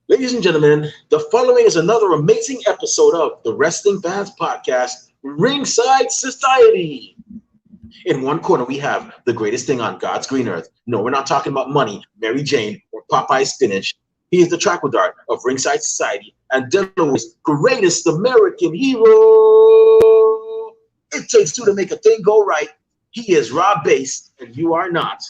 Ladies and gentlemen, the following is another amazing episode of the Wrestling Fans Podcast, Ringside Society. In one corner, we have the greatest thing on God's green earth. No, we're not talking about money, Mary Jane, or Popeye spinach. He is the Traquadart of Ringside Society and Delaware's greatest American hero. It takes two to make a thing go right. He is Rob Bass, and you are not.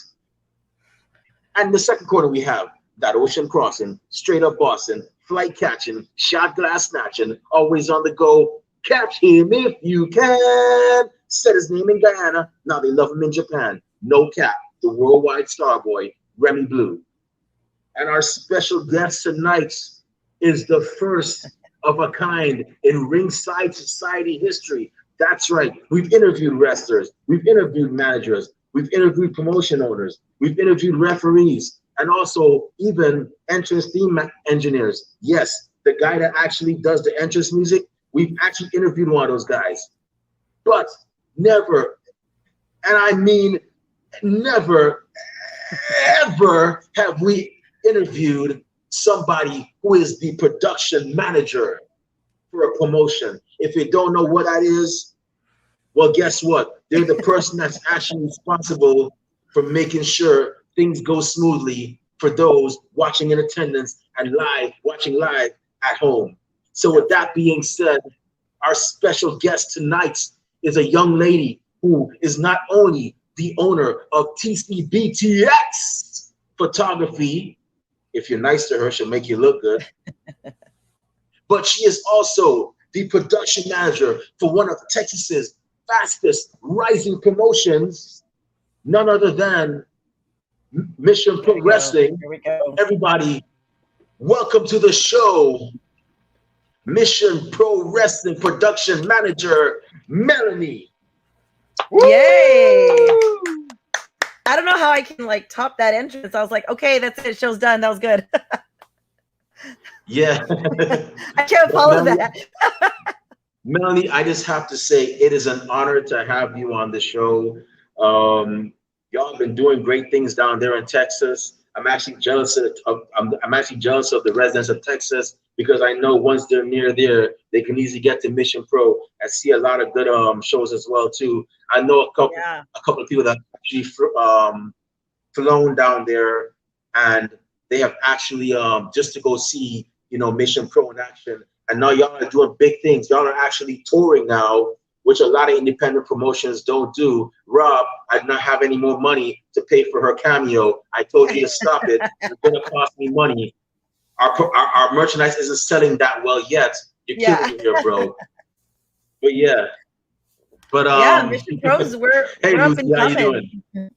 And in the second corner, we have that ocean crossing, straight up Boston, flight catching, shot glass snatching, always on the go. Catch him if you can. Said his name in Guyana. Now they love him in Japan. No cap, the worldwide star boy, Remy Blue. And our special guest tonight is the first of a kind in Ringside Society history. That's right. We've interviewed wrestlers. We've interviewed managers. We've interviewed promotion owners. We've interviewed referees. And also even entrance theme engineers. Yes, the guy that actually does the entrance music, we've actually interviewed one of those guys. But never, and I mean never, ever have we interviewed somebody who is the production manager for a promotion. If you don't know what that is, well, guess what? They're the person that's actually responsible for making sure things go smoothly for those watching in attendance and watching live at home. So with that being said, our special guest tonight is a young lady who is not only the owner of TCBTX Photography. If you're nice to her, she'll make you look good. But she is also the production manager for one of Texas's fastest rising promotions, none other than Mission Pro Wrestling. Here we go. Everybody, welcome to the show, Mission Pro Wrestling production manager, Melanie. Yay! I don't know how I can top that entrance. I was like, okay, that's it. Show's done. That was good. Yeah. I can't follow that. Melanie, I just have to say it is an honor to have you on the show. Y'all have been doing great things down there in Texas. I'm actually jealous of the residents of Texas because I know once they're near there, they can easily get to Mission Pro and see a lot of good shows as well too. I know a couple of people that actually flown down there, and they have actually just to go see Mission Pro in action. And now y'all are doing big things. Y'all are actually touring now, which a lot of independent promotions don't do. Rob, I do not have any more money to pay for her cameo. I told you to stop it. It's going to cost me money. Our merchandise isn't selling that well yet. You're killing me here, bro. But yeah. But Mission Pros, we're hey, up Lucy, and how you coming. doing?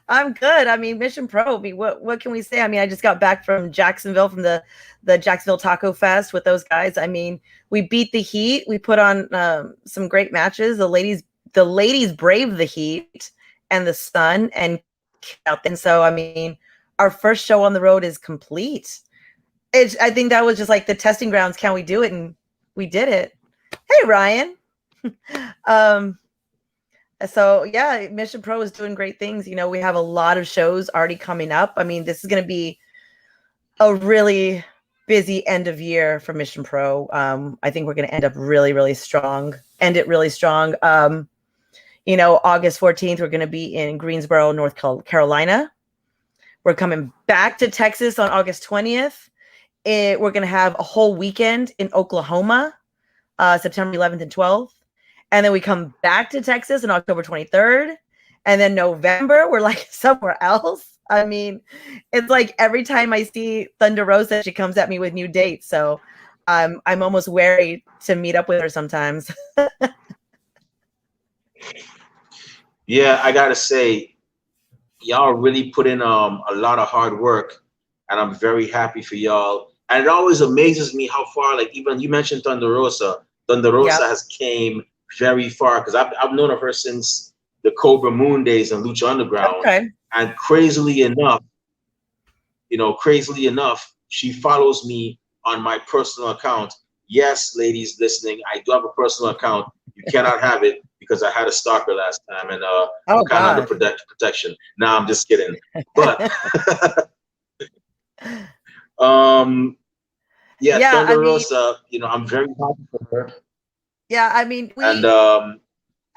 I'm good. I mean, Mission Pro. I mean, what can we say? I mean, I just got back from Jacksonville, from the Jacksonville Taco Fest with those guys. I mean, we beat the heat. We put on some great matches. The ladies braved the heat and the sun and out. And so, I mean, our first show on the road is complete. I think that was just like the testing grounds. Can we do it? And we did it. Hey, Ryan. So yeah, Mission Pro is doing great things. We have a lot of shows already coming up. I mean, this is going to be a really busy end of year for Mission Pro. I think we're going to end it really strong. August 14th, we're going to be in Greensboro, North Carolina. We're coming back to Texas on August 20th. We're going to have a whole weekend in Oklahoma, September 11th and 12th. And then we come back to Texas on October 23rd. And then November, we're somewhere else. I mean, it's like every time I see Thunder Rosa, she comes at me with new dates. So I'm almost wary to meet up with her sometimes. Yeah, I gotta say, y'all really put in a lot of hard work, and I'm very happy for y'all. And it always amazes me how far, even you mentioned Thunder Rosa. Thunder Rosa has came very far because I've known of her since the Cobra Moon days and Lucha Underground. Okay. And crazily enough, she follows me on my personal account. Yes, ladies listening, I do have a personal account. You cannot have it because I had a stalker last time, and I'm kind of under protection. Nah, I'm just kidding. But yeah, Yeah, I Thunder mean, Rosa, you know, I'm very happy for her. yeah, I mean, And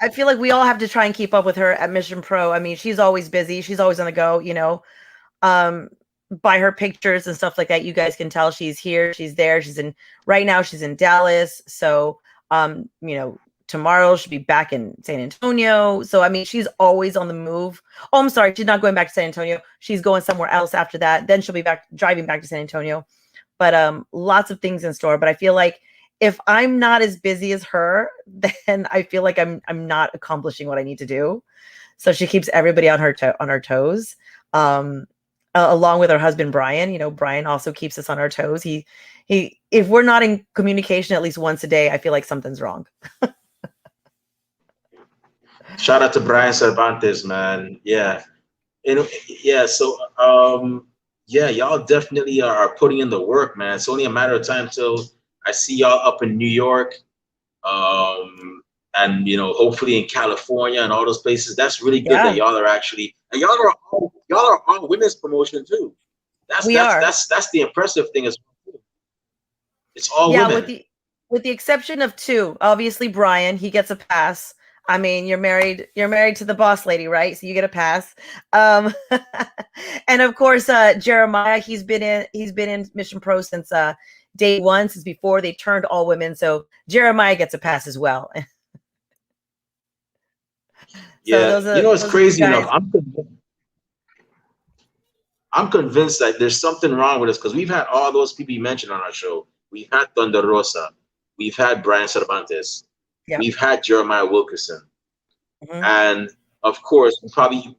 I feel like we all have to try and keep up with her at Mission Pro. I mean, she's always busy. She's always on the go, you know. Um, by her pictures and stuff like that, you guys can tell she's here, she's there, right now she's in Dallas. So, you know, tomorrow she'll be back in San Antonio. So, I mean, she's always on the move. Oh, I'm sorry, she's not going back to San Antonio. She's going somewhere else after that. Then she'll be back driving back to San Antonio. But lots of things in store. But I feel like if I'm not as busy as her, then I feel like I'm not accomplishing what I need to do. So she keeps everybody on her toes. Along with her husband Brian, you know, Brian also keeps us on our toes. He if we're not in communication at least once a day, I feel like something's wrong. shout out to Brian Cervantes, man. Yeah. You know, yeah, so yeah, y'all definitely are putting in the work, man. It's only a matter of time till I see y'all up in New York, and you know, hopefully in California and all those places. That's really good that Yeah, y'all are actually, and y'all are on women's promotion too. we are. That's the impressive thing is it's all Yeah, women. with the exception of two, obviously Brian, he gets a pass. I mean, you're married to the boss lady, right? So you get a pass. Um, and of course, Jeremiah, he's been in Mission Pro since day one, since before they turned all women. So Jeremiah gets a pass as well. So Yeah, you know, it's those are the crazy enough. guys. I'm convinced that there's something wrong with us because we've had all those people you mentioned on our show. We've had Thunder Rosa, we've had Brian Cervantes, Yeah. we've had Jeremiah Wilkerson, Mhm. and of course,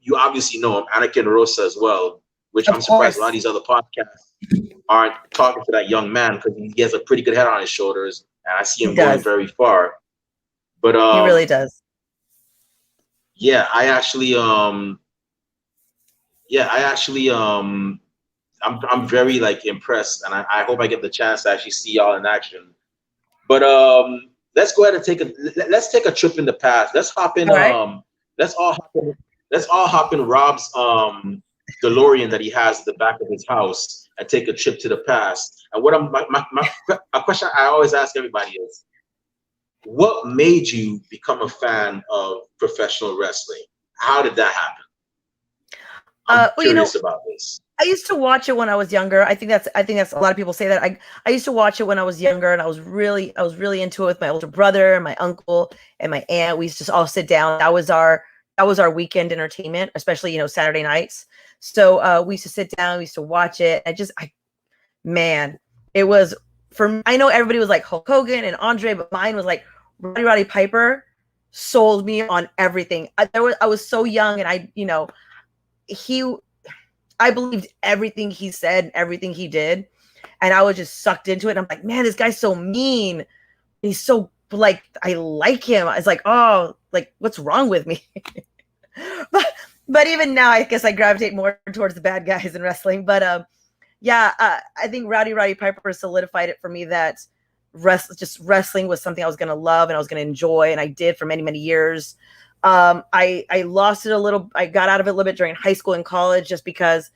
you obviously know him, Anakin Rosa as well. Which I'm Of surprised a lot of course, these other podcasts aren't talking to that young man because he has a pretty good head on his shoulders, and I see he him going does. very far. But He really does. yeah, I actually I'm very like impressed, and I hope I get the chance to actually see y'all in action. But let's go ahead and let's take a trip in the past. Let's hop in All right. let's all hop in let's all hop in Rob's DeLorean that he has at the back of his house and take a trip to the past. And what I'm a question I always ask everybody is, what made you become a fan of professional wrestling? How did that happen? I'm Well, you know, curious about this. I used to watch it when I was younger. I think that's a lot of people say that. I used to watch it when I was younger, and I was really into it with my older brother and my uncle and my aunt. We used to just all sit down. That was our weekend entertainment, especially, you know, Saturday nights. So we used to sit down, we used to watch it. Man, it was I know everybody was like Hulk Hogan and Andre, but mine was like Roddy Piper sold me on everything. I was so young, and he I believed everything he said, everything he did, and I was just sucked into it. And I'm like, man, this guy's so mean. He's so like, I like him. It's like, oh, like what's wrong with me? but but even now, I guess I gravitate more towards the bad guys in wrestling. But yeah, I think Roddy Piper solidified it for me that wrestling was something I was going to love and I was going to enjoy, and I did for many years. I lost it a little. I got out of it a little bit during high school and college, just because,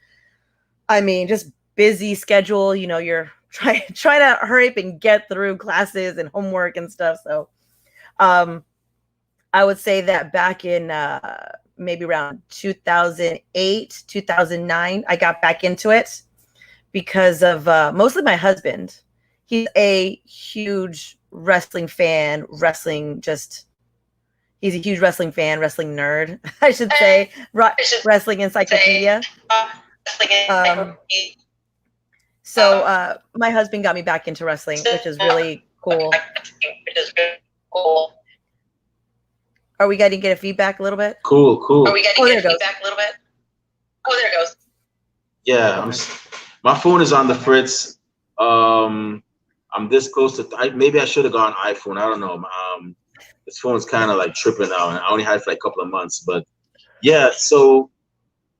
I mean, just busy schedule. You know, you're trying to hurry up and get through classes and homework and stuff. So, I would say that back in maybe around 2008, 2009, I got back into it because of mostly my husband. He's a huge wrestling fan, he's a huge wrestling fan, wrestling nerd, I should say, wrestling encyclopedia. So my husband got me back into wrestling, which is really cool. Are we getting a feedback a little bit? Cool. Are we getting feedback a little bit? Oh, there it goes. Yeah, my phone is on the fritz. I'm this close to. Maybe I should have gone iPhone. I don't know. This phone is kind of like tripping out, and I only had it for like a couple of months. But yeah, so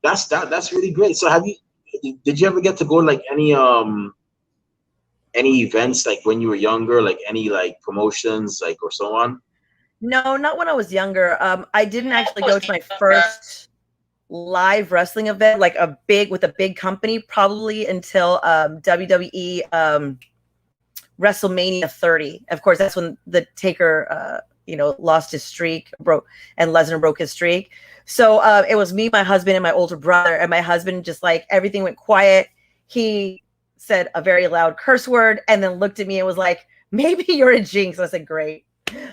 that's really great. So did you ever get to go to like any events like when you were younger, like any like promotions, like or so on? No, not when I was younger. I didn't actually go to my first live wrestling event, like with a big company, probably until WWE. WrestleMania 30. Of course, that's when the Taker, lost his streak, and Lesnar broke his streak. So it was me, my husband, and my older brother. And my husband, just like everything went quiet. He said a very loud curse word and then looked at me and was like, maybe you're a jinx. I said, great.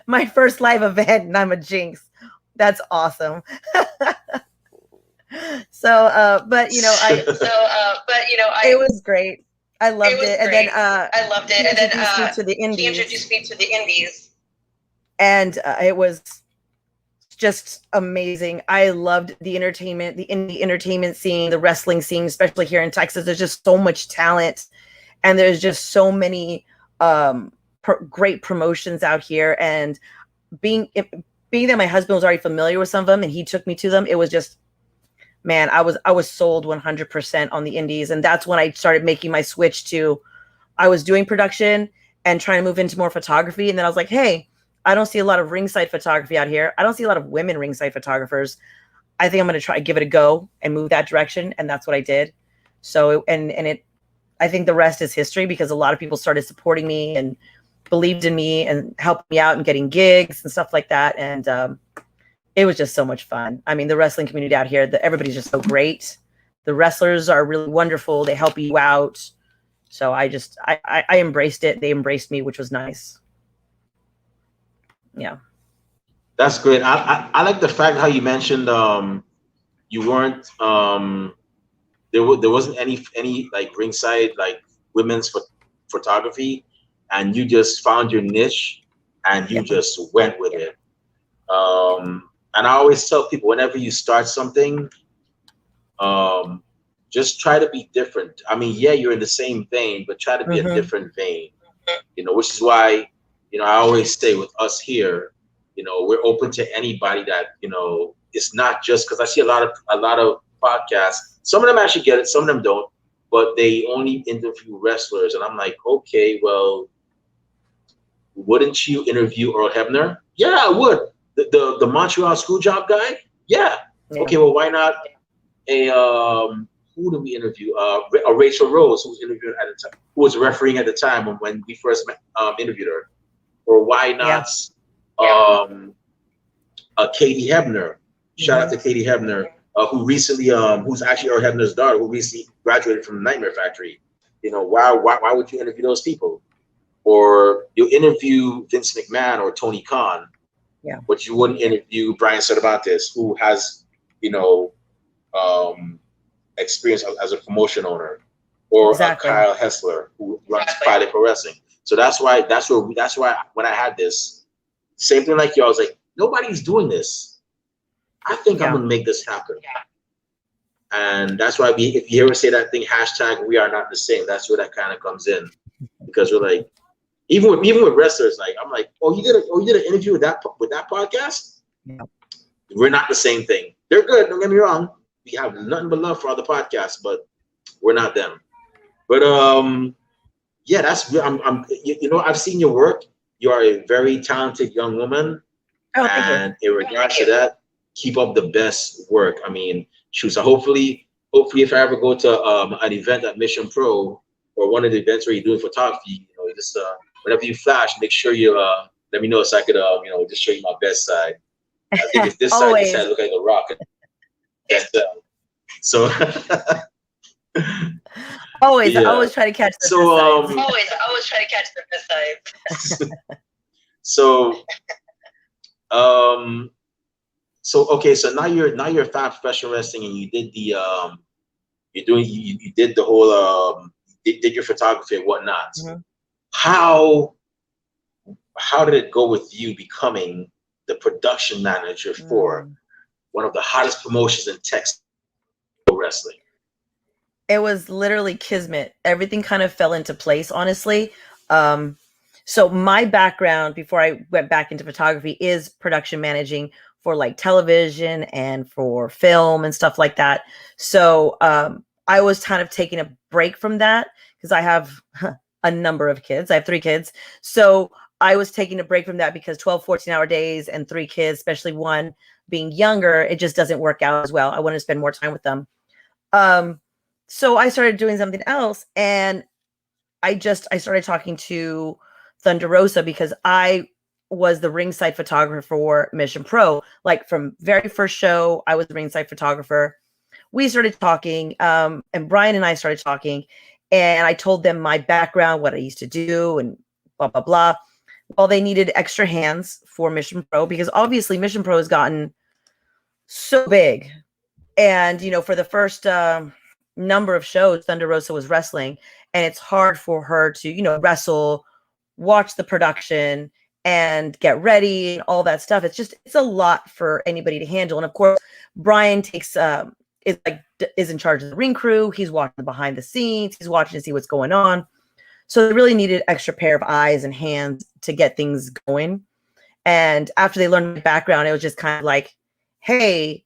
My first live event and I'm a jinx. That's awesome. It was great. I loved it. And then he introduced me to the indies. And it was just amazing. I loved the entertainment, the indie entertainment scene, the wrestling scene, especially here in Texas. There's just so much talent, and there's just so many great promotions out here. And being that my husband was already familiar with some of them, and he took me to them, it was just, man, I was sold 100% on the indies. And that's when I started making my switch to, I was doing production and trying to move into more photography. And then I was like, hey, I don't see a lot of ringside photography out here. I don't see a lot of women ringside photographers. I think I'm going to try give it a go and move that direction. And that's what I did. So, I think the rest is history, because a lot of people started supporting me and believed in me and helped me out and getting gigs and stuff like that. And it was just so much fun. I mean, the wrestling community out here, everybody's just so great. The wrestlers are really wonderful. They help you out. So I embraced it. They embraced me, which was nice. Yeah. That's great. I like the fact how you mentioned you weren't there wasn't any like ringside like women's photography, and you just found your niche and you just went with it. And I always tell people, whenever you start something, just try to be different. I mean, yeah, you're in the same vein, but try to be a different vein. Which is why, I always say with us here, we're open to anybody that, it's not just because I see a lot of podcasts. Some of them actually get it, some of them don't, but they only interview wrestlers. And I'm like, okay, well, wouldn't you interview Earl Hebner? Yeah, I would. The Montreal Screwjob guy? Yeah. Okay, well, why not who did we interview? Rachel Rose, who was interviewing at the time, who was refereeing at the time when we first interviewed her. Or why not Katie Hebner? Shout out to Katie Hebner, who recently, who's actually Earl Hebner's daughter, who recently graduated from the Nightmare Factory. Why would you interview those people? Or you interview Vince McMahon or Tony Khan, but you wouldn't interview Brian Cervantes, who has, experience as a promotion owner, or Kyle Hessler, who runs Pilot Pro Wrestling. So that's why when I had this same thing like you, I was like, nobody's doing this. I think I'm gonna make this happen. And that's why if you ever say that thing, hashtag we are not the same, that's where that kind of comes in. Because we're like, even with wrestlers, like I'm like, you did an interview with that podcast? Yeah. We're not the same thing. They're good, don't get me wrong. We have nothing but love for other podcasts, but we're not them. But that's I've seen your work. You are a very talented young woman. Oh, and in regards to that, keep up the best work. I mean, shoot. So hopefully, if I ever go to an event at Mission Pro or one of the events where you're doing photography, just whenever you flash, make sure you let me know so I could just show you my best side. I think it's this side. This side look like a rock. So always try to catch the best sides. Always try to catch the best sides. So now you're a fan of professional wrestling, and you did the you did the whole did your photography and whatnot. How did it go with you becoming the production manager for one of the hottest promotions in Texas, wrestling? It was literally kismet. Everything kind of fell into place, honestly. So my background before I went back into photography is production managing for like television and for film and stuff like that. So I was kind of taking a break from that because I have a number of kids. I have 3 kids. So I was taking a break from that because 12, 14-hour days and 3 kids, especially one being younger, it just doesn't work out as well. I want to spend more time with them. So I started doing something else, and I started talking to Thunder Rosa because I was the ringside photographer for Mission Pro. Like from very first show, I was the ringside photographer. We started talking, and Brian and I started talking, and I told them my background, what I used to do, and blah, blah, blah. Well, they needed extra hands for Mission Pro because obviously Mission Pro has gotten so big. And, for the first number of shows, Thunder Rosa was wrestling, and it's hard for her to, wrestle, watch the production, and get ready and all that stuff. It's a lot for anybody to handle. And of course, Brian is in charge of the ring crew. He's watching behind the scenes. He's watching to see what's going on. So they really needed an extra pair of eyes and hands to get things going. And after they learned my background, it was just kind of like, hey,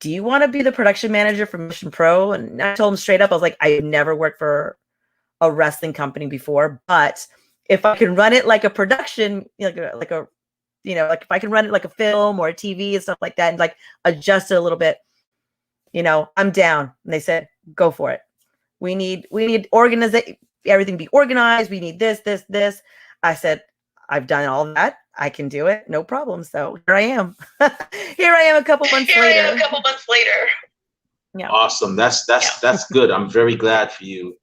do you want to be the production manager for Mission Pro? And I told him straight up, I was like, I've never worked for a wrestling company before, but if I can run it like a production, like if I can run it like a film or a TV and stuff like that, and like adjust it a little bit, I'm down. And they said, go for it. We need everything be organized. We need this. I said, I've done all that. I can do it. No problem. So here I am. Here I am a couple months later. Yeah. Awesome. That's good. I'm very glad for you.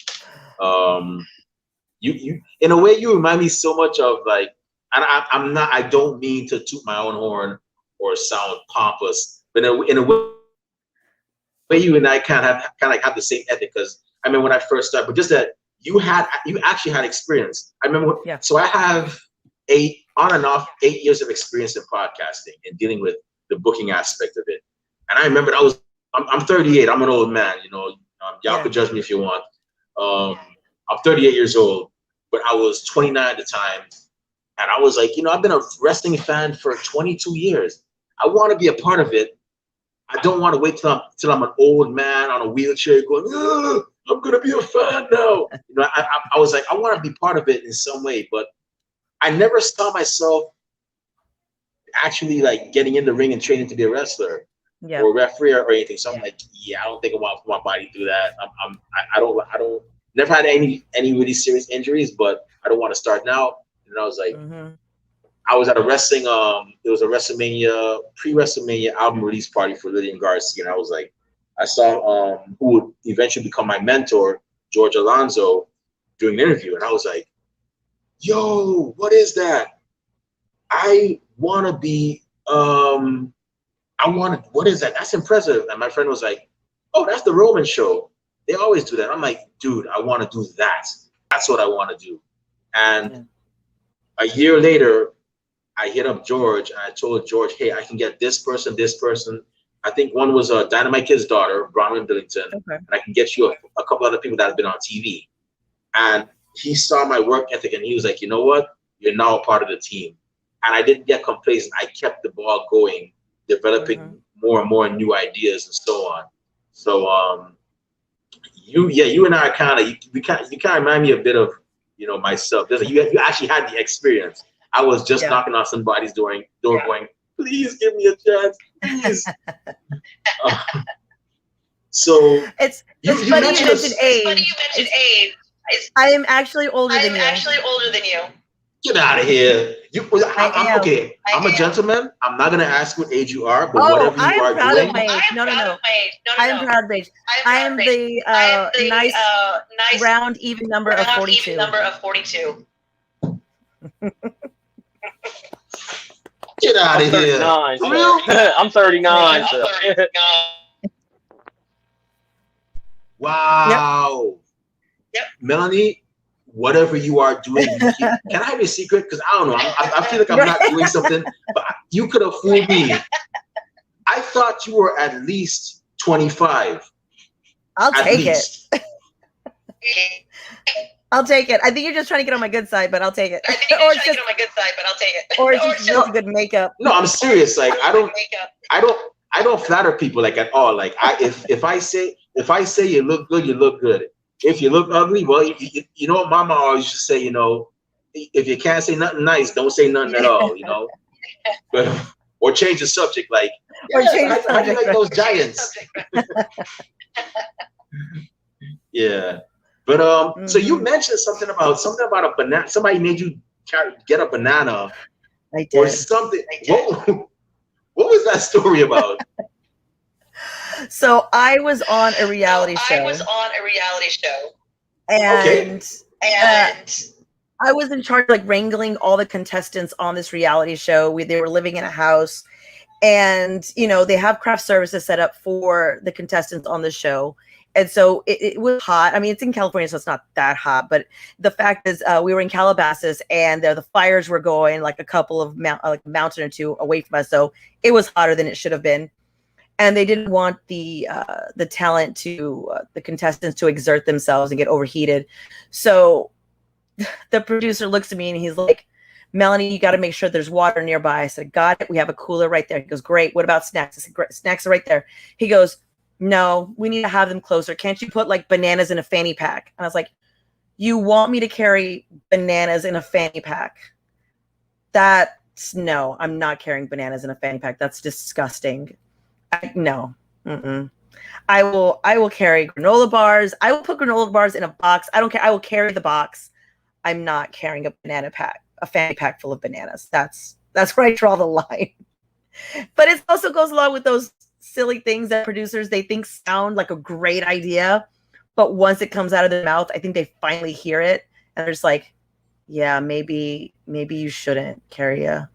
You in a way, you remind me so much of like, and I don't mean to toot my own horn or sound pompous, but in a way, you and I kind of have the same ethic. Because I mean, when I first started, but just that you actually had experience. I remember. Yeah. So I have 8 years of experience in podcasting and dealing with the booking aspect of it. And I remember I'm 38. I'm an old man. Y'all could judge me if you want. I'm 38 years old, but I was 29 at the time. And I was like, I've been a wrestling fan for 22 years. I want to be a part of it. I don't want to wait till I'm an old man on a wheelchair going, I'm going to be a fan now. I was like, I want to be part of it in some way, but I never saw myself actually like getting in the ring and training to be a wrestler or a referee or anything. So I'm like, I don't think I want my body to do that. I don't never had any really serious injuries, but I don't want to start now. And I was like, I was at a wrestling, it was a WrestleMania, pre-WrestleMania album release party for Lillian Garcia. And I was like, I saw who would eventually become my mentor, George Alonso, doing an interview. And I was like, yo, what is that? I want to be, what is that? That's impressive. And my friend was like, oh, that's the Roman show. They always do that. I'm like, dude, I want to do that. That's what I want to do. And a year later, I hit up George and I told George, hey, I can get this person. I think one was Dynamite Kid's daughter, Bronwyn Billington. Okay. And I can get you a couple other people that have been on TV. And he saw my work ethic and he was like, you know what? You're now a part of the team. And I didn't get complacent. I kept the ball going, developing more and more new ideas and so on. So you and I are kind of, you kind of remind me a bit of, myself. You actually had the experience. I was just knocking on somebody's door going, please give me a chance, please. So it's funny you mentioned age. I am actually older than you. Get out of here. I'm okay. I'm a gentleman. I'm not going to ask what age you are, but whatever you are doing. No. I am proud of my age. I am the nice, round, even number of 42. Get out of here. I'm 39. So. Wow. Yep. Melanie, whatever you are doing, can I have a secret? Because I don't know. I feel like I'm not doing something, but you could have fooled me. I thought you were at least 25. I'll take it. I'll take it. I think you're just trying to get on my good side, but I'll take it. Or it's just good makeup. No, I'm serious. Like I don't flatter people like at all. Like if I say you look good, you look good. If you look ugly, well, you know what Mama always used to say, if you can't say nothing nice, don't say nothing at all, But, or change the subject, like, how do you like those giants? Yeah. But so you mentioned something about a banana. Somebody made you get a banana I or did. something. What was that story about? So I was on a reality show. And I was in charge of like wrangling all the contestants on this reality show. They were living in a house, and you know, they have craft services set up for the contestants on the show. And so it was hot. I mean, it's in California, so it's not that hot. But the fact is, we were in Calabasas, and the fires were going like a couple of like a mountain or two away from us. So it was hotter than it should have been. And they didn't want the talent to the contestants to exert themselves and get overheated. So the producer looks at me and he's like, Melanie, you got to make sure there's water nearby. I said, got it. We have a cooler right there. He goes, great. What about snacks? I said, great. Snacks are right there. He goes, no, we need to have them closer. Can't you put like bananas in a fanny pack? And I was like, you want me to carry bananas in a fanny pack? No, I'm not carrying bananas in a fanny pack. That's disgusting. No. Mm-mm. I will carry granola bars. I will put granola bars in a box. I don't care. I will carry the box. I'm not carrying a banana pack, a fanny pack full of bananas. That's where I draw the line. But it also goes along with those silly things that producers, they think sound like a great idea, but once it comes out of their mouth, I think they finally hear it and they're just like, yeah, maybe you shouldn't carry a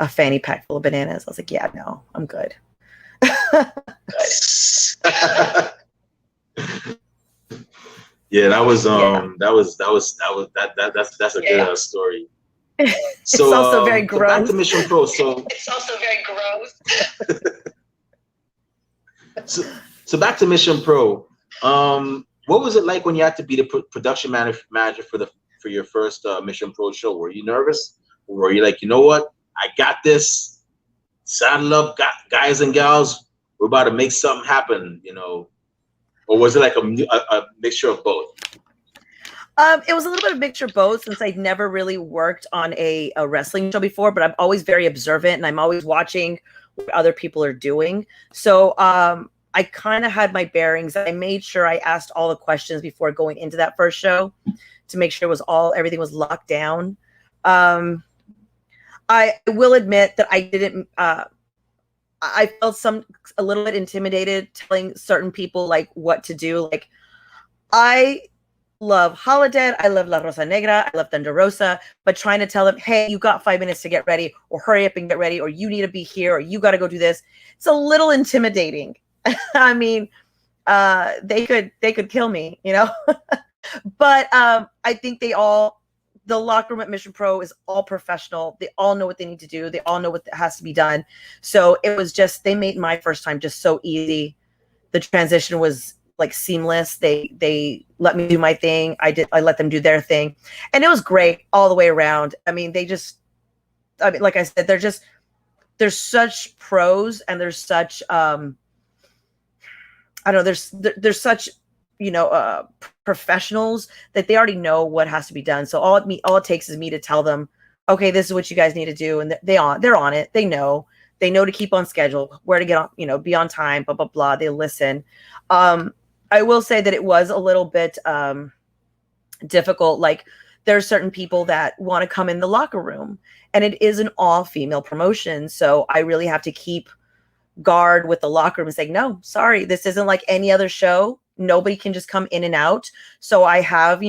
fanny pack full of bananas. I was like, yeah, no, I'm good. Yeah, that's a good story. So it's also very gross. Back to Mission Pro. So back to Mission Pro. What was it like when you had to be the production manager for your first Mission Pro show? Were you nervous, or were you like, you know what, I got this, saddle up, guys and gals, we're about to make something happen, you know? Or was it like a mixture of both? It was a little bit of a mixture of both, since I'd never really worked on a wrestling show before, but I'm always very observant and I'm always watching what other people are doing. So I kind of had my bearings. I made sure I asked all the questions before going into that first show to make sure everything was locked down. I will admit that I didn't, I felt a little bit intimidated telling certain people like what to do. Like, I love Holodead, I love La Rosa Negra, I love Thunder Rosa, but trying to tell them, hey, you got 5 minutes to get ready, or hurry up and get ready, or you need to be here, or you got to go do this. It's a little intimidating. I mean, they could kill me, you know. But I think the locker room at Mission Pro is all professional. They all know what they need to do. They all know what has to be done. So it was just, they made my first time just so easy. The transition was like seamless. They let me do my thing. I let them do their thing. And it was great all the way around. I mean, like I said, there's such pros, and there's such, I don't know, there's such, you know, professionals that they already know what has to be done. So all it takes is me to tell them, okay, this is what you guys need to do. And they're on it. They know to keep on schedule, where to get on, you know, be on time, blah, blah, blah. They listen. I will say that it was a little bit difficult. Like, there's certain people that want to come in the locker room, and it is an all female promotion. So I really have to keep guard with the locker room and say, no, sorry, this isn't like any other show. Nobody can just come in and out. So I have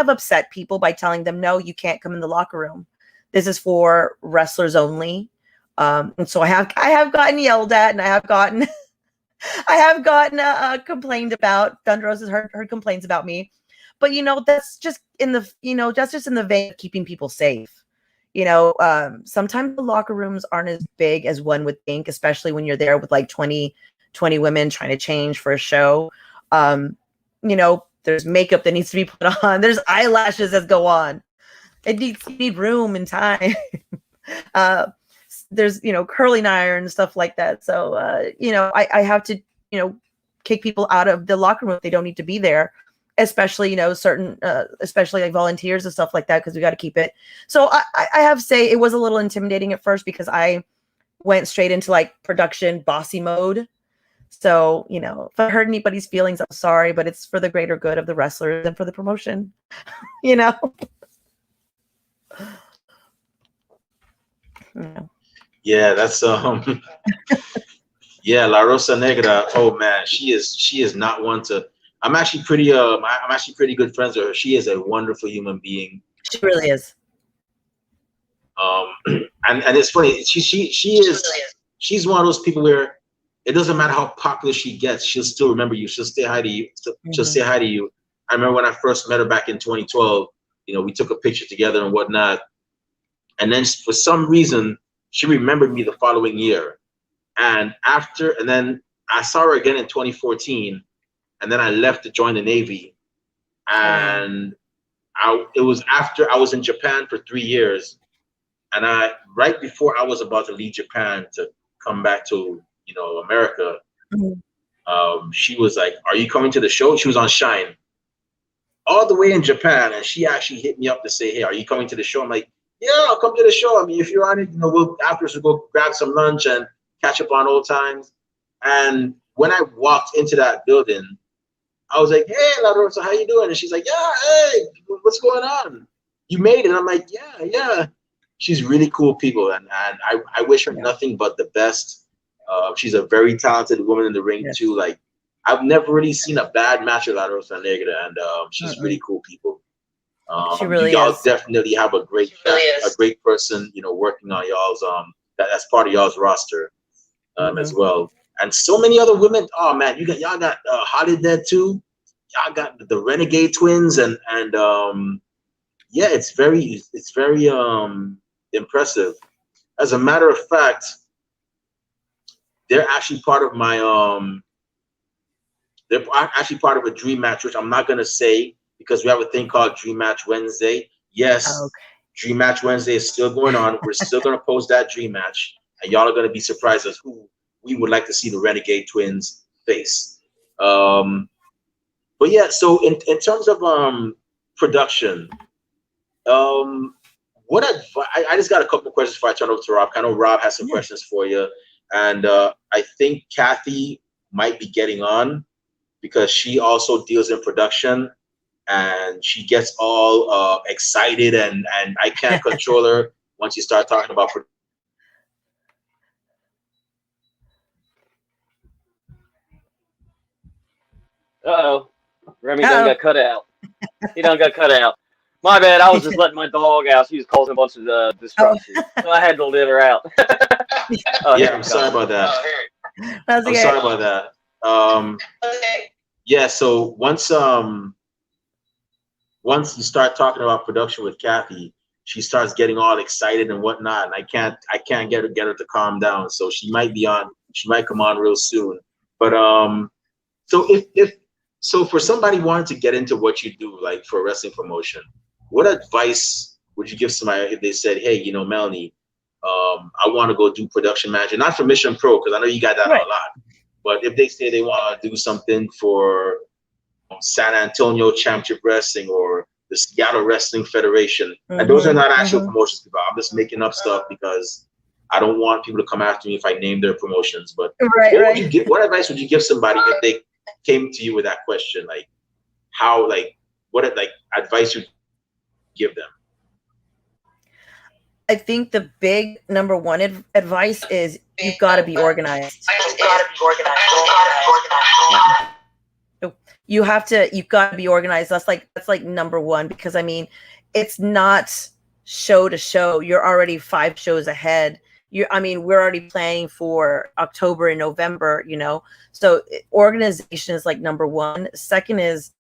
upset people by telling them, no, you can't come in the locker room. This is for wrestlers only. And so I have gotten yelled at, and I have gotten complained about. Thunder Rose has heard complaints about me, but you know, that's just in the vein of keeping people safe. You know, sometimes the locker rooms aren't as big as one would think, especially when you're there with like 20 women trying to change for a show. You know, there's makeup that needs to be put on. There's eyelashes that go on. You need room and time. There's, you know, curling iron and stuff like that. So, you know, I have to, you know, kick people out of the locker room if they don't need to be there, especially, you know, certain, especially like volunteers and stuff like that, because we got to keep it. So I have to say it was a little intimidating at first, because I went straight into like production bossy mode. So, if I hurt anybody's feelings, I'm sorry, but it's for the greater good of the wrestlers and for the promotion, Yeah. Yeah, that's yeah, La Rosa Negra. Oh man, she is not one to. I'm actually pretty I'm actually pretty good friends with her. She is a wonderful human being. She really is. And it's funny. She's one of those people where it doesn't matter how popular she gets, she'll still remember you. She'll say hi to you. She'll say hi to you. I remember when I first met her back in 2012. We took a picture together and whatnot. And then for some reason, she remembered me the following year. And then I saw her again in 2014. And then I left to join the Navy. And it was after I was in Japan for 3 years. And right before I was about to leave Japan to come back to, America, she was like, "Are you coming to the show?" She was on Shine all the way in Japan. And she actually hit me up to say, "Hey, are you coming to the show?" I'm like, "Yeah, I'll come to the show. I mean, if you're on it, afterwards we'll go grab some lunch and catch up on old times." And when I walked into that building, I was like, "Hey, La Rosa, how you doing?" And she's like, "Yeah, hey, what's going on? You made it." And I'm like, yeah. She's really cool people, and I wish her nothing but the best. She's a very talented woman in the ring too. Like, I've never really seen a bad match with La Rosa Negra, and she's really cool people. She really y'all is. Definitely have a great person, working on y'all's that's part of y'all's roster as well. And so many other women. Oh man, y'all got Holiday too. Y'all got the Renegade Twins, and yeah, it's very impressive. As a matter of fact, they're actually part of my they're actually part of a dream match, which I'm not gonna say because we have a thing called Dream Match Wednesday. Yes, Dream Match Wednesday is still going on. We're still gonna post that dream match, and y'all are gonna be surprised as who we would like to see the Renegade Twins face. But yeah, so in terms of production, what advice? I just got a couple of questions before I turn over to Rob. I know Rob has some questions for you, and I think Kathy might be getting on because she also deals in production, and she gets all excited, and I can't control her once you start talking about production. Uh-oh. Remy done got cut out. He done got cut out. My bad. I was just letting my dog out. She was causing a bunch of destruction. So I had to let her out. Yeah, I'm sorry about that. I'm sorry about that. Yeah, so once you start talking about production with Kathy, she starts getting all excited and whatnot, and I can't get her to calm down. So she might come on real soon. But so for somebody wanting to get into what you do, like for wrestling promotion, what advice would you give somebody if they said, "Hey, Melanie, I want to go do production manager, not for Mission Pro, because I know you got that a lot, but if they say they want to do something for San Antonio Championship Wrestling or the Seattle Wrestling Federation," and those are not actual promotions, people. I'm just making up stuff because I don't want people to come after me if I name their promotions. But what advice would you give somebody if they came to you with that question, like what advice would you give them? I think the big number one advice is you've got to be organized. You've got to be organized. That's like number one, because I mean, it's not show to show. You're already 5 shows ahead. We're already planning for October and November, So organization is like number one. Second is,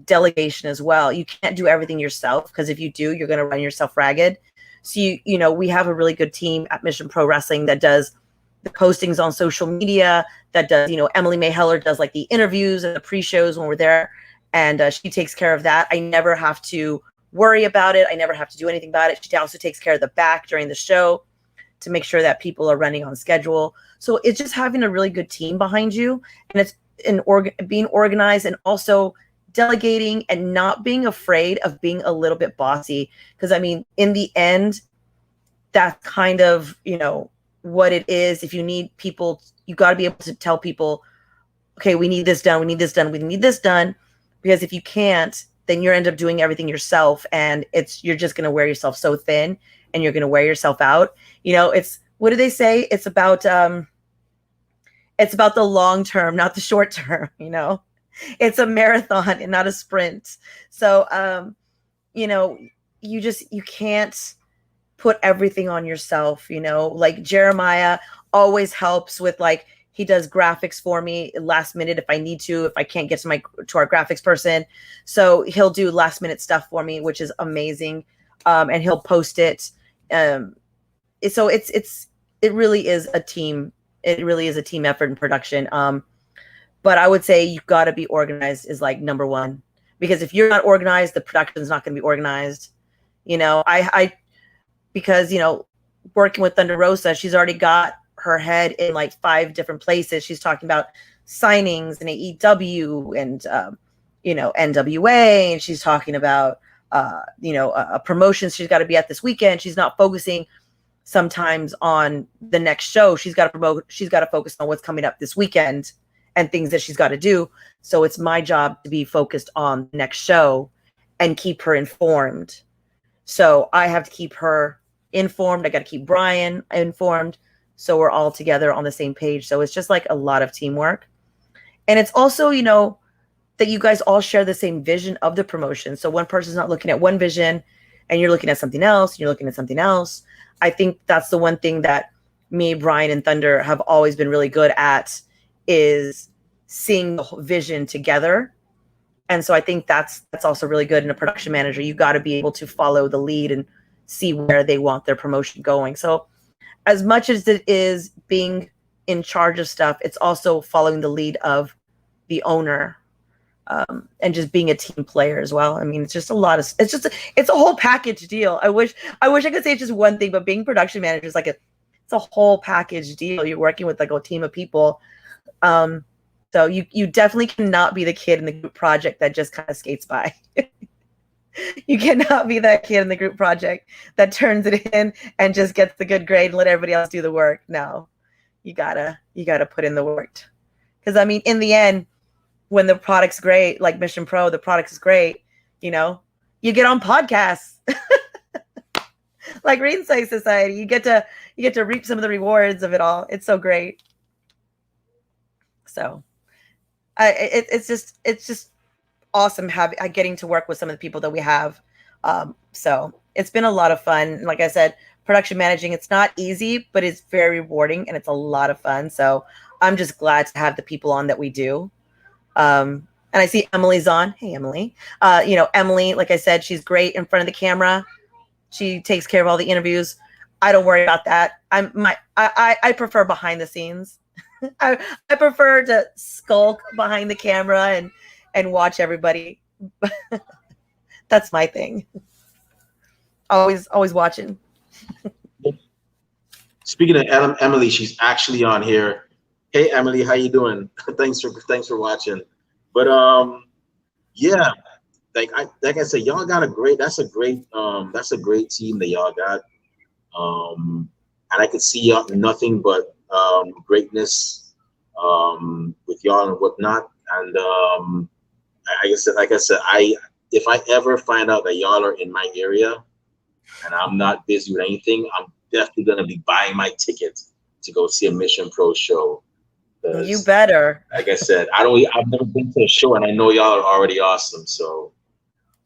delegation as well. You can't do everything yourself, because if you do, you're going to run yourself ragged. So we have a really good team at Mission Pro Wrestling that does the postings on social media, that does, Emily May Heller does like the interviews and the pre-shows when we're there. And she takes care of that. I never have to worry about it. I never have to do anything about it. She also takes care of the back during the show to make sure that people are running on schedule. So it's just having a really good team behind you, and it's being organized, and also delegating and not being afraid of being a little bit bossy. Because in the end, that's kind of, what it is. If you need people, you got to be able to tell people okay, we need this done, we need this done, we need this done. Because if you can't, then you end up doing everything yourself, and you're just going to wear yourself so thin, and you're going to wear yourself out. It's, what do they say? It's about the long term, not the short term. It's a marathon and not a sprint. So, you can't put everything on yourself. Like Jeremiah always helps with, like, he does graphics for me last minute if I need to, if I can't get to our graphics person. So he'll do last minute stuff for me, which is amazing. And he'll post it. So it really is a team. It really is a team effort in production. But I would say you've got to be organized is like number one, because if you're not organized, the production is not going to be organized. Because working with Thunder Rosa, she's already got her head in like 5 different places. She's talking about signings and AEW and NWA, and she's talking about a promotion she's got to be at this weekend. She's not focusing sometimes on the next show. She's got to focus on what's coming up this weekend and things that she's got to do. So it's my job to be focused on the next show and keep her informed. So I have to keep her informed. I got to keep Brian informed. So we're all together on the same page. So it's just like a lot of teamwork. And it's also, that you guys all share the same vision of the promotion. So one person's not looking at one vision and you're looking at something else, and you're looking at something else. I think that's the one thing that me, Brian, and Thunder have always been really good at, is seeing the whole vision together. And so I think that's also really good in a production manager. You got to be able to follow the lead and see where they want their promotion going. So as much as it is being in charge of stuff, it's also following the lead of the owner, and just being a team player as well. I mean, it's just it's a whole package deal. I wish I could say it's just one thing, but being production manager is like it's a whole package deal. You're working with like a team of people. So you definitely cannot be the kid in the group project that just kind of skates by. You cannot be that kid in the group project that turns it in and just gets the good grade and let everybody else do the work. No, you gotta put in the work. Because I mean, in the end, when the product's great, like Mission Pro, the product is great, you get on podcasts like Ringside Society. You get to reap some of the rewards of it all. It's so great. So it's just awesome getting to work with some of the people that we have. So it's been a lot of fun. Like I said, production managing, it's not easy, but it's very rewarding and it's a lot of fun. So I'm just glad to have the people on that we do. And I see Emily's on. Hey, Emily. Emily, like I said, she's great in front of the camera. She takes care of all the interviews. I don't worry about that. I prefer behind the scenes. I prefer to skulk behind the camera and watch everybody. That's my thing. Always watching. Speaking of Emily, she's actually on here. Hey Emily, how you doing? thanks for watching. But yeah, like I said, y'all got that's a great team that y'all got. And I could see y'all nothing but greatness with y'all and whatnot. And like I said, if I ever find out that y'all are in my area and I'm not busy with anything, I'm definitely gonna be buying my ticket to go see a Mission Pro show. You better. Like I said, I've never been to a show, and I know y'all are already awesome. So,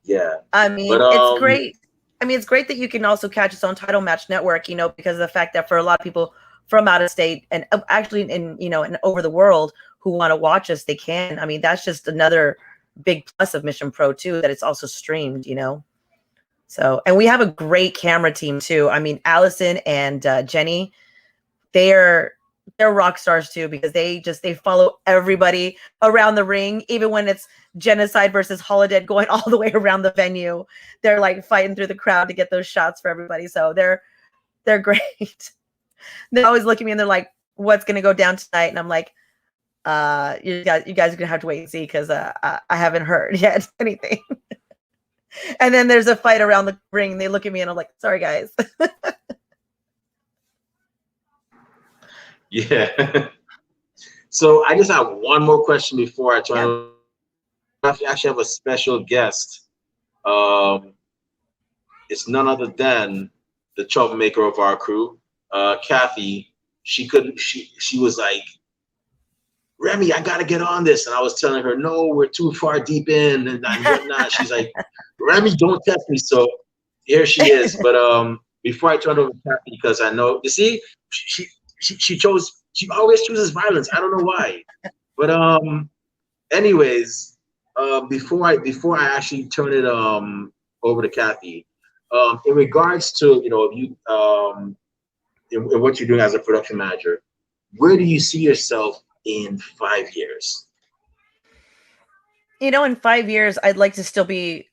yeah. I mean, it's great. I mean, it's great that you can also catch us on Title Match Network. Because of the fact that for a lot of people from out of state and actually and over the world who want to watch us, they can. I mean, that's just another big plus of Mission Pro too, that it's also streamed. So, and we have a great camera team too. I mean, Allison and Jenny, they're rock stars too, because they follow everybody around the ring, even when it's Genocide versus Holodead going all the way around the venue. They're like fighting through the crowd to get those shots for everybody. So they're great. They always look at me and they're like, "What's gonna go down tonight?" And I'm like, "You guys are gonna have to wait and see, because I haven't heard yet anything." And then there's a fight around the ring. And they look at me and I'm like, "Sorry, guys." Yeah. So I just have one more question before I turn. I actually have a special guest. It's none other than the troublemaker of our crew, Kathy. She was like, Remy, I gotta get on this, and I was telling her, no, we're too far deep in and whatnot. She's like, Remy, don't test me. So here she is. But before I turn over to Kathy, because I know, you see, she always chooses violence. I don't know why. But anyways, before I actually turn it over to Kathy, in regards to you in what you're doing as a production manager, where do you see yourself in 5 years? In 5 years, I'd like to still be,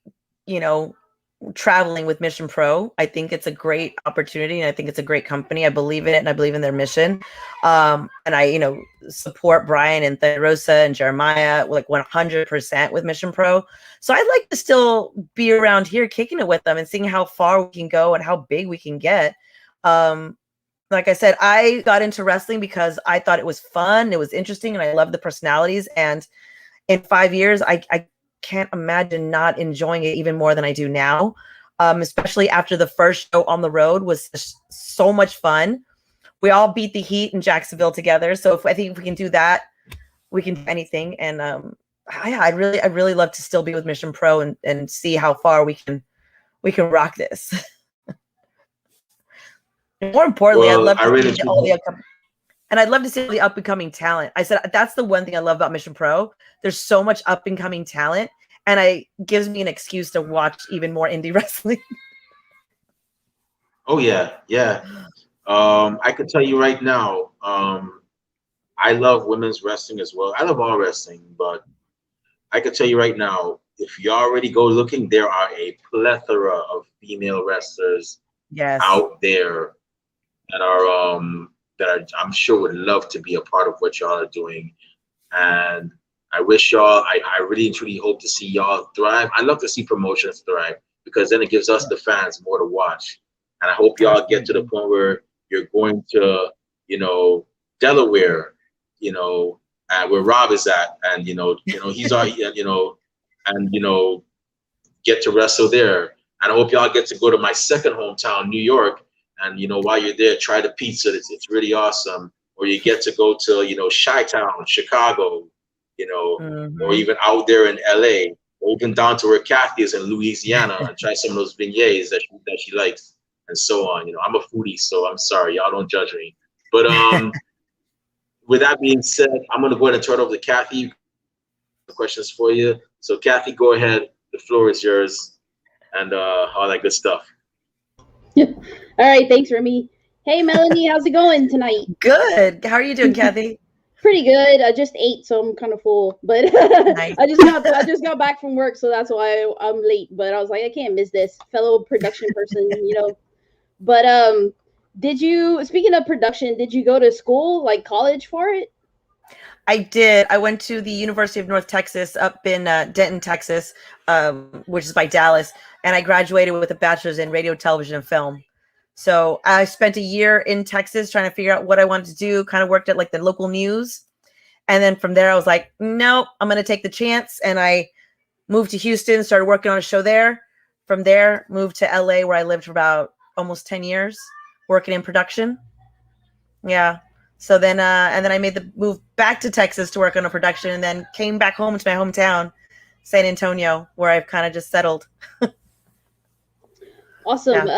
traveling with Mission Pro. I think it's a great opportunity, and I think it's a great company. I believe in it, and I believe in their mission. And I, support Brian and Rosa and Jeremiah like 100% with Mission Pro. So I'd like to still be around here, kicking it with them and seeing how far we can go and how big we can get. Like I said, I got into wrestling because I thought it was fun, it was interesting, and I love the personalities. And in 5 years, I can't imagine not enjoying it even more than I do now. Especially after the first show on the road was so much fun. We all beat the heat in Jacksonville together. So I think if we can do that, we can do anything. And I'd really love to still be with Mission Pro and see how far we can rock this. More importantly, Well, I'd love to see all the upcoming, and I'd love to see all the up and coming talent. I said that's the one thing I love about Mission Pro. There's so much up and coming talent, and it gives me an excuse to watch even more indie wrestling. Oh yeah. I can tell you right now, I love women's wrestling as well. I love all wrestling, but I can tell you right now, if you already go looking, there are a plethora of female wrestlers out there that are I'm sure would love to be a part of what y'all are doing. And I wish y'all, I really and truly hope to see y'all thrive. I love to see promotions thrive because then it gives us the fans more to watch. And I hope y'all get to the point where you're going to, Delaware, where Rob is at, and he's already, and get to wrestle there. And I hope y'all get to go to my second hometown, New York, and while you're there, try the pizza. It's really awesome. Or you get to go to Chi-Town, Chicago, or even out there in LA, or even down to where Kathy is in Louisiana, and try some of those beignets that she likes, and so on. I'm a foodie, so I'm sorry, y'all don't judge me. But with that being said, I'm gonna go ahead and turn it over to Kathy. Questions for you. So Kathy, go ahead. The floor is yours, and all that good stuff. All right, thanks, Remy. Hey, Melanie, how's it going tonight? Good. How are you doing, Kathy? Pretty good. I just ate, so I'm kind of full. But Nice. I just got back from work, so that's why I'm late. But I was like, I can't miss this, fellow production person, But speaking of production, did you go to school, like college, for it? I did. I went to the University of North Texas up in Denton, Texas, which is by Dallas, and I graduated with a bachelor's in radio, television, and film. So I spent a year in Texas trying to figure out what I wanted to do, kind of worked at like the local news. And then from there, I was like, nope, I'm going to take the chance. And I moved to Houston, started working on a show there. From there, moved to LA, where I lived for about almost 10 years, working in production. Yeah. So then, and then I made the move back to Texas to work on a production, and then came back home to my hometown, San Antonio, where I've kind of just settled. Awesome.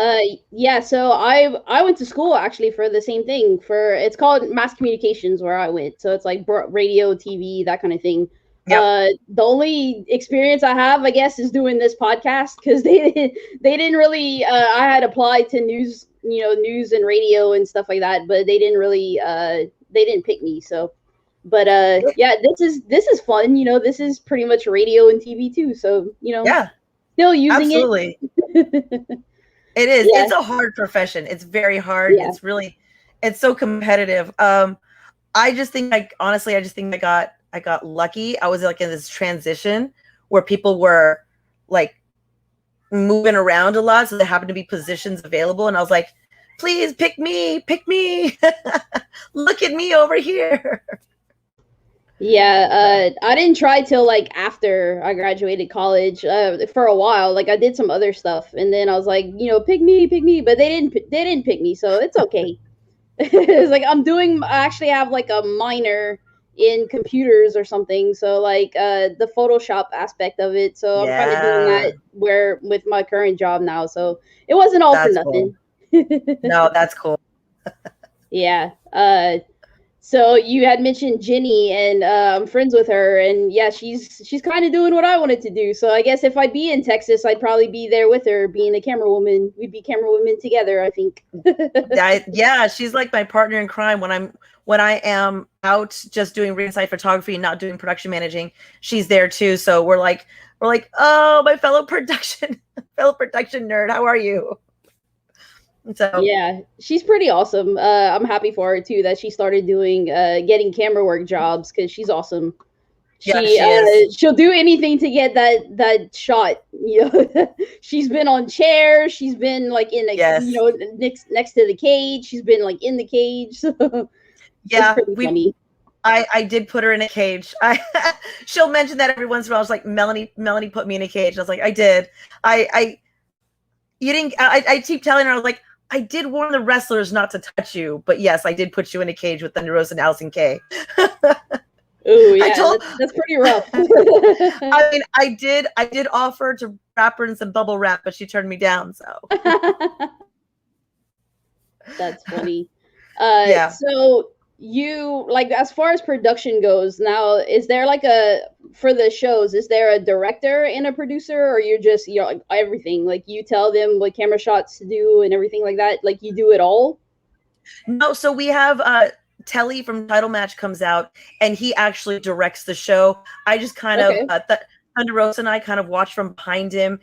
Yeah. So I went to school actually for the same thing. It's called mass communications where I went. So it's like radio, TV, that kind of thing. Yep. The only experience I have, I guess, is doing this podcast because they didn't really. I had applied to news and radio and stuff like that, but they didn't really. They didn't pick me. So, but yeah, this is fun. This is pretty much radio and TV too. So yeah, still using absolutely. it. It is. Yeah. It's a hard profession. It's very hard. Yeah. It's so competitive. I just think honestly, I got lucky. I was like in this transition where people were like moving around a lot. So there happened to be positions available. And I was like, please pick me. Look at me over here. Yeah, I didn't try till like after I graduated college. For a while, like I did some other stuff, and then I was like, pick me, but they didn't pick me, so it's okay. It's like I actually have like a minor in computers or something, so like the Photoshop aspect of it. So I'm kind of doing Yeah, that where with my current job now. So it wasn't all for that's cool. nothing. No, that's cool. Yeah. So you had mentioned Jenny, and I'm friends with her, and yeah, she's kind of doing what I wanted to do. So I guess if I'd be in Texas, I'd probably be there with her, being a camera woman. We'd be camera women together, I think. Yeah, she's like my partner in crime when I am out just doing ringside photography and not doing production managing. She's there too. So we're like, oh, my fellow production nerd, how are you? So Yeah, she's pretty awesome. I'm happy for her too that she started doing getting camera work jobs because she's awesome. yeah, she is. She'll do anything to get that shot. She's been on chairs. She's been like in a Yes. next to the cage. She's been like in the cage. It's Yeah, pretty funny. I did put her in a cage. She'll mention that every once in a while. I was like, Melanie put me in a cage. I was like, I did. You didn't. I keep telling her, I was like, I did warn the wrestlers not to touch you, but yes, I did put you in a cage with Thunder Rosa and Allison Kay. Ooh, yeah, that's pretty rough. I mean, I did offer to wrap her in some bubble wrap, but she turned me down. So that's funny. Yeah. So you like as far as production goes now, is there like for the shows, is there a director and a producer, or you're just like everything, like you tell them what camera shots to do and everything like that, like you do it all? No, so we have Telly from Title Match comes out and he actually directs the show. I just kind of Thunder Rosa and I kind of watch from behind him,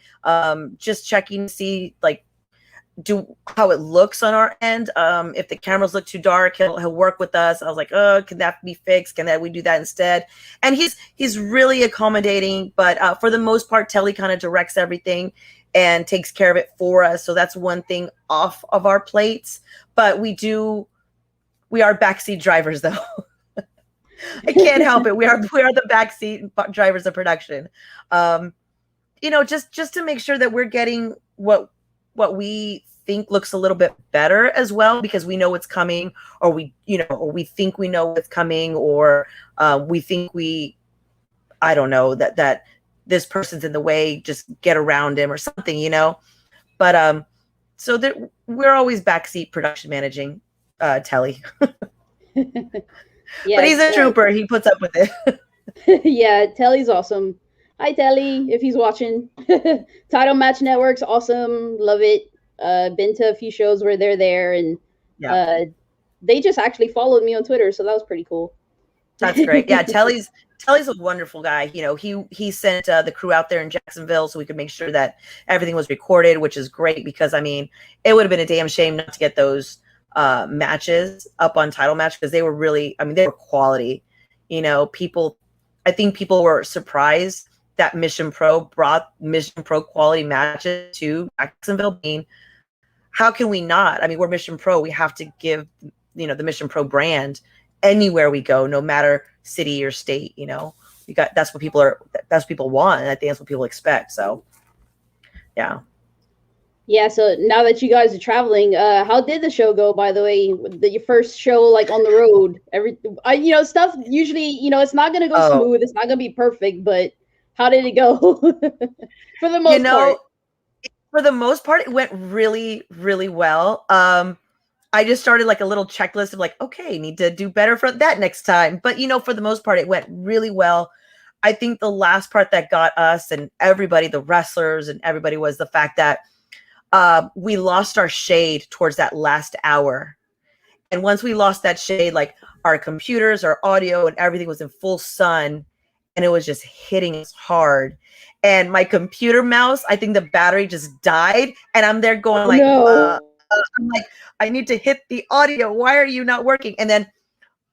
just checking to see like how it looks on our end. If the cameras look too dark, he'll work with us. I was like, oh, can that be fixed? Can we do that instead? And he's really accommodating, but for the most part, Telly kind of directs everything and takes care of it for us. So that's one thing off of our plates. But we are backseat drivers though. I can't help it. We are the backseat drivers of production. Just to make sure that we're getting what we think looks a little bit better as well, because we know what's coming, or we think we know what's coming, or we think I don't know, that this person's in the way, just get around him or something, But so we're always backseat production managing Telly. Yeah, but he's a trooper. He puts up with it. Yeah, Telly's awesome. Hi, Telly, if he's watching. Title Match Network's awesome. Love it. Been to a few shows where they're there, and they just actually followed me on Twitter, so that was pretty cool. That's great. Yeah, Telly's a wonderful guy. He sent the crew out there in Jacksonville so we could make sure that everything was recorded, which is great because, I mean, it would have been a damn shame not to get those matches up on Title Match, because they were really, I mean, they were quality. I think people were surprised that Mission Pro brought Mission Pro quality matches to Jacksonville. I mean, how can we not? I mean, we're Mission Pro. We have to give, the Mission Pro brand anywhere we go, no matter city or state. That's what people want, and I think that's what people expect. So, yeah. Yeah, so now that you guys are traveling, how did the show go, by the way? Your first show, like, on the road? Stuff usually, it's not going to go smooth. It's not going to be perfect, but how did it go? For the most part. For the most part, it went really, really well. I just started like a little checklist of like, okay, need to do better for that next time. But, for the most part, it went really well. I think the last part that got us and everybody, the wrestlers and everybody, was the fact that we lost our shade towards that last hour. And once we lost that shade, like our computers, our audio, and everything was in full sun, and it was just hitting us hard. And my computer mouse, I think the battery just died, and I'm there going like, I'm like, I need to hit the audio. Why are you not working? And then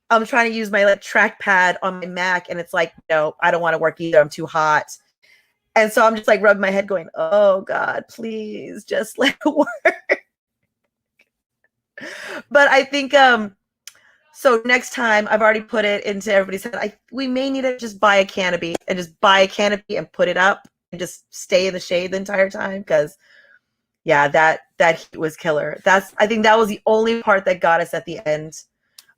I'm trying to use my trackpad on my Mac, and it's like, no, I don't want to work either. I'm too hot. And so I'm just like rubbing my head going, oh God, please just let it work. But I think So next time, I've already put it into everybody's head. We may need to just buy a canopy and just buy a canopy and put it up and just stay in the shade the entire time, because yeah, that heat was killer. I think that was the only part that got us at the end.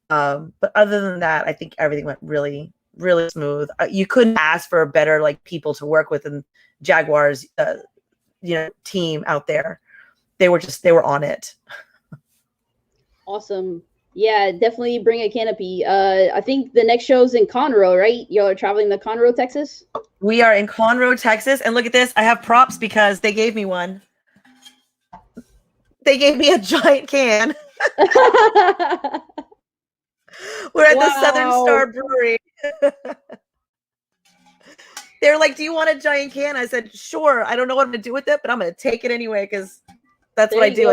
But other than that, I think everything went really, really smooth. You couldn't ask for a better like people to work with in Jaguar's team out there. They were on it. Awesome. Yeah, definitely bring a canopy. I think the next show's in Conroe, right? Y'all are traveling to Conroe, Texas? We are in Conroe, Texas. And look at this. I have props because they gave me one. They gave me a giant can. We're at the Southern Star Brewery. They're like, do you want a giant can? I said, sure. I don't know what I'm going to do with it, but I'm going to take it anyway because that's what I do.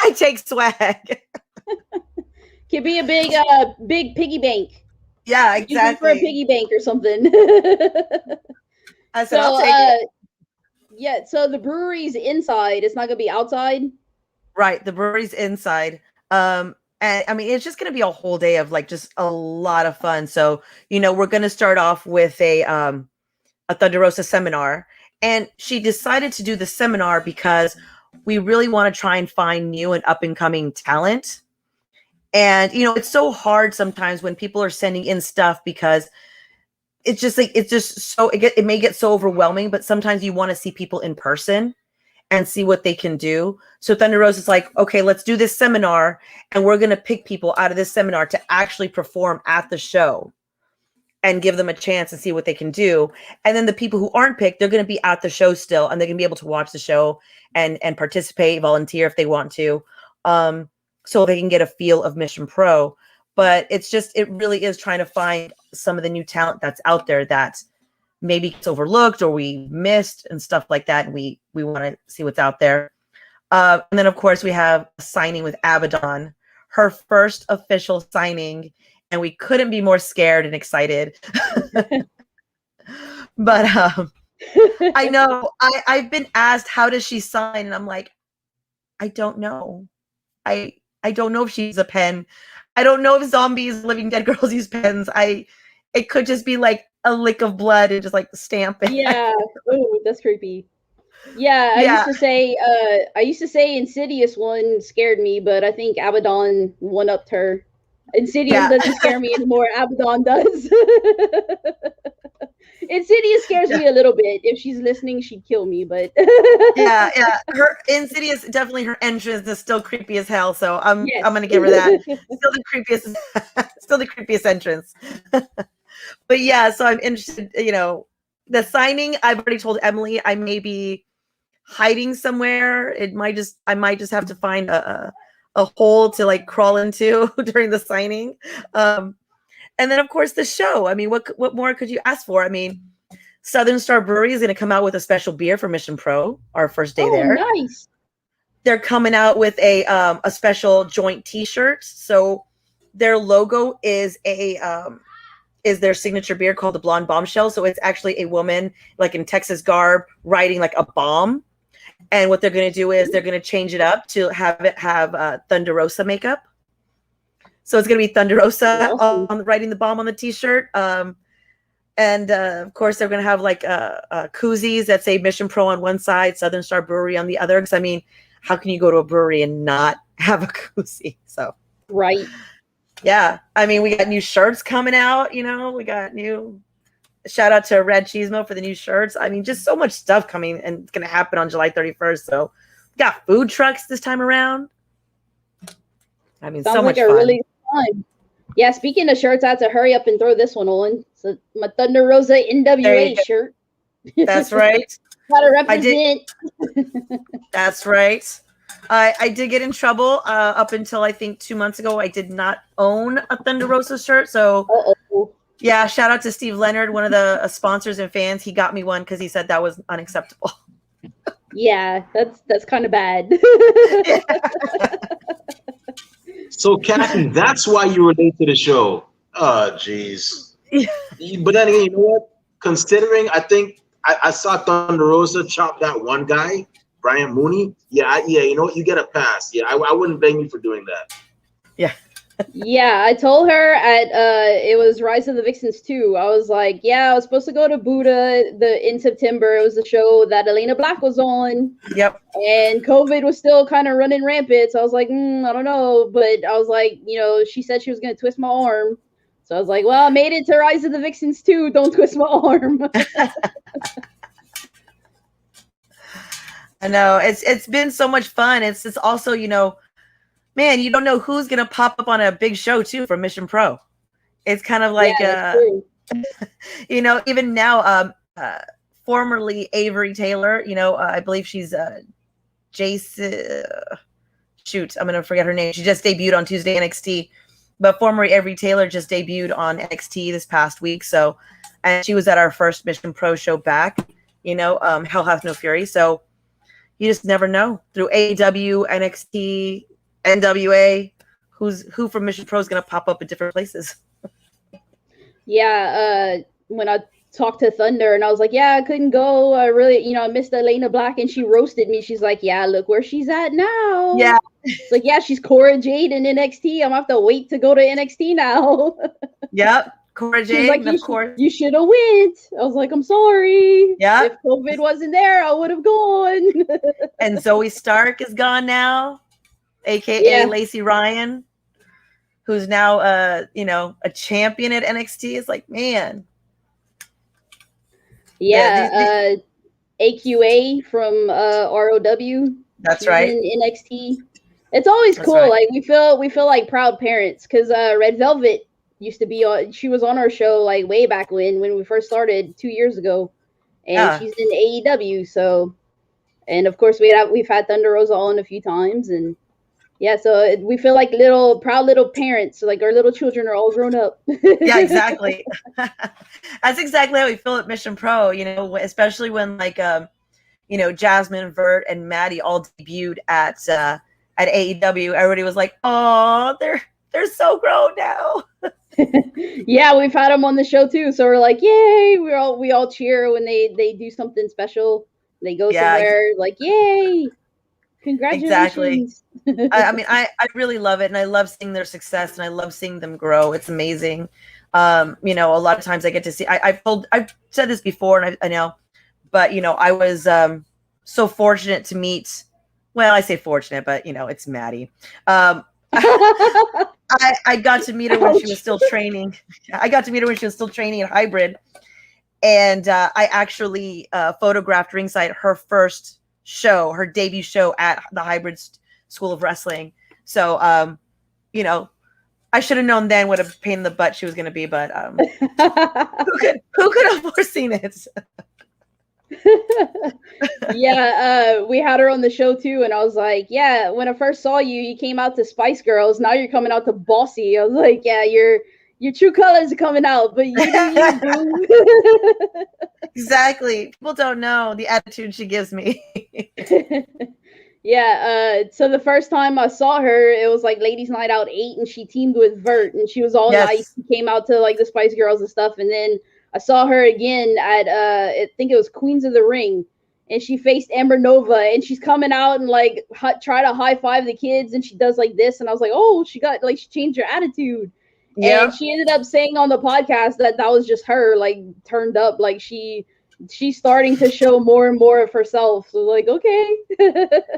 I take swag. Could be a big piggy bank. Yeah, exactly. For a piggy bank or something. I said, I'll take it. Yeah, so the brewery's inside. It's not going to be outside? Right, the brewery's inside. And I mean, it's just going to be a whole day of like just a lot of fun. So, we're going to start off with a Thunder Rosa seminar. And she decided to do the seminar because we really want to try and find new and up and coming talent. And, it's so hard sometimes when people are sending in stuff because it's just like, it may get so overwhelming, but sometimes you want to see people in person and see what they can do. So Thunder Rosa is like, okay, let's do this seminar. And we're going to pick people out of this seminar to actually perform at the show and give them a chance and see what they can do. And then the people who aren't picked, they're going to be at the show still, and they're going to be able to watch the show and participate, volunteer if they want to. So they can get a feel of Mission Pro. But it really is trying to find some of the new talent that's out there that maybe gets overlooked or we missed and stuff like that. And we want to see what's out there. And then, of course, we have a signing with Abaddon, her first official signing. And we couldn't be more scared and excited. But I know I've been asked, how does she sign? And I'm like, I don't know. I don't know if she's a pen. I don't know if zombies, living dead girls use pens. It could just be like a lick of blood and just like stamp it. Yeah. Oh, that's creepy. Yeah, I used to say Insidious one scared me, but I think Abaddon one-upped her. Insidious doesn't scare me anymore. Abaddon does. Insidious scares me a little bit. If she's listening, she'd kill me, but yeah. Her Insidious, definitely her entrance is still creepy as hell. So I'm gonna give her that. Still the creepiest entrance. But yeah, so I'm interested, the signing, I've already told Emily I may be hiding somewhere. I might just have to find a hole to like crawl into during the signing. And then of course the show. I mean, what more could you ask for? I mean, Southern Star Brewery is going to come out with a special beer for Mission Pro, our first day there. Nice. They're coming out with a special joint t-shirt. So their logo is is their signature beer called the Blonde Bombshell. So it's actually a woman like in Texas garb riding like a bomb. And what they're going to do is they're going to change it up to have Thunder Rosa makeup. So it's going to be Thunder Rosa riding the bomb on the t-shirt. And of course, they're going to have like koozies that say Mission Pro on one side, Southern Star Brewery on the other. Because I mean, how can you go to a brewery and not have a koozie? So right. Yeah. I mean, we got new shirts coming out, we got shout out to Red Cheesemo for the new shirts. I mean, just so much stuff coming and it's going to happen on July 31st. So we got food trucks this time around. I mean, sounds so much like fun. A really good time. Yeah, speaking of shirts, I had to hurry up and throw this one on. So my Thunder Rosa NWA shirt. That's right. Gotta represent. That's right. I did get in trouble up until I think 2 months ago. I did not own a Thunder Rosa shirt. So yeah, shout out to Steve Leonard, one of the sponsors and fans. He got me one because he said that was unacceptable. Yeah, that's kind of bad. So, Kathy, that's why you were late to the show. Oh, jeez. But then again, you know what? Considering, I think I saw Thunder Rosa chop that one guy, Brian Mooney. Yeah, you know what? You get a pass. Yeah, I wouldn't blame you for doing that. Yeah. Yeah, I told her at it was Rise of the Vixens 2. I was like, yeah, I was supposed to go to Buddha in September. It was the show that Elena Black was on. Yep. And COVID was still kind of running rampant. So I was like, I don't know. But I was like, she said she was going to twist my arm. So I was like, well, I made it to Rise of the Vixens 2. Don't twist my arm. I know it's been so much fun. It's also, man, you don't know who's gonna pop up on a big show too for Mission Pro. It's kind of like even now, formerly Avery Taylor, I believe she's Jason. Shoot, I'm gonna forget her name. She just debuted on Tuesday NXT, but formerly Avery Taylor just debuted on NXT this past week. So, and she was at our first Mission Pro show back. Hell Hath No Fury. So you just never know through AEW, NXT, NWA, who from Mission Pro is going to pop up at different places. Yeah, when I talked to Thunder and I was like, yeah, I couldn't go. I really, I missed Elena Black, and she roasted me. She's like, yeah, look where she's at now. Yeah. It's like, yeah, she's Cora Jade in NXT. I'm gonna have to wait to go to NXT now. Yep. Cora Jade, like, of course. You should have went. I was like, I'm sorry. Yeah. If COVID wasn't there, I would have gone. And Zoe Stark is gone now, aka Lacey Ryan, who's now a champion at NXT. It's like, man. Yeah, AQA from ROW. That's right. In NXT. It's always cool. Right. Like we feel like proud parents, because Red Velvet used to be on. She was on our show like way back when we first started 2 years ago, and she's in AEW. So, and of course we've had Thunder Rosa on a few times, and yeah, so we feel like proud little parents. Like our little children are all grown up. Yeah, exactly. That's exactly how we feel at Mission Pro. Especially when Jasmine, Vert, and Maddie all debuted at AEW. Everybody was like, "Oh, they're so grown now." Yeah, we've had them on the show too, so we're like, "Yay!" We all cheer when they do something special. They go somewhere, like, "Yay! Congratulations!" Exactly. I really love it, and I love seeing their success, and I love seeing them grow. It's amazing. A lot of times I get to see. I've said this before, and I know. But, I was so fortunate to meet, well, I say fortunate, but, it's Maddie. I got to meet her when she was still training. I got to meet her when she was still training at Hybrid. And I actually photographed ringside her first show, her debut show at the Hybrid School of Wrestling. So, I should have known then what a pain in the butt she was going to be, but who could have foreseen it? Yeah, we had her on the show too, and I was like, yeah, when I first saw you came out to Spice Girls. Now you're coming out to Bossy. I was like, yeah, your true colors are coming out, but you do. Exactly. People don't know the attitude she gives me. Yeah, so the first time I saw her, it was like Ladies Night Out 8, and she teamed with Vert, and she was all nice. She came out to like the Spice Girls and stuff, and then I saw her again at I think it was Queens of the Ring, and she faced Amber Nova, and she's coming out and like try to high five the kids, and she does like this, and I was like, oh, she changed her attitude. Yeah. And she ended up saying on the podcast that was just her, like, turned up, like she's starting to show more and more of herself. So like, okay.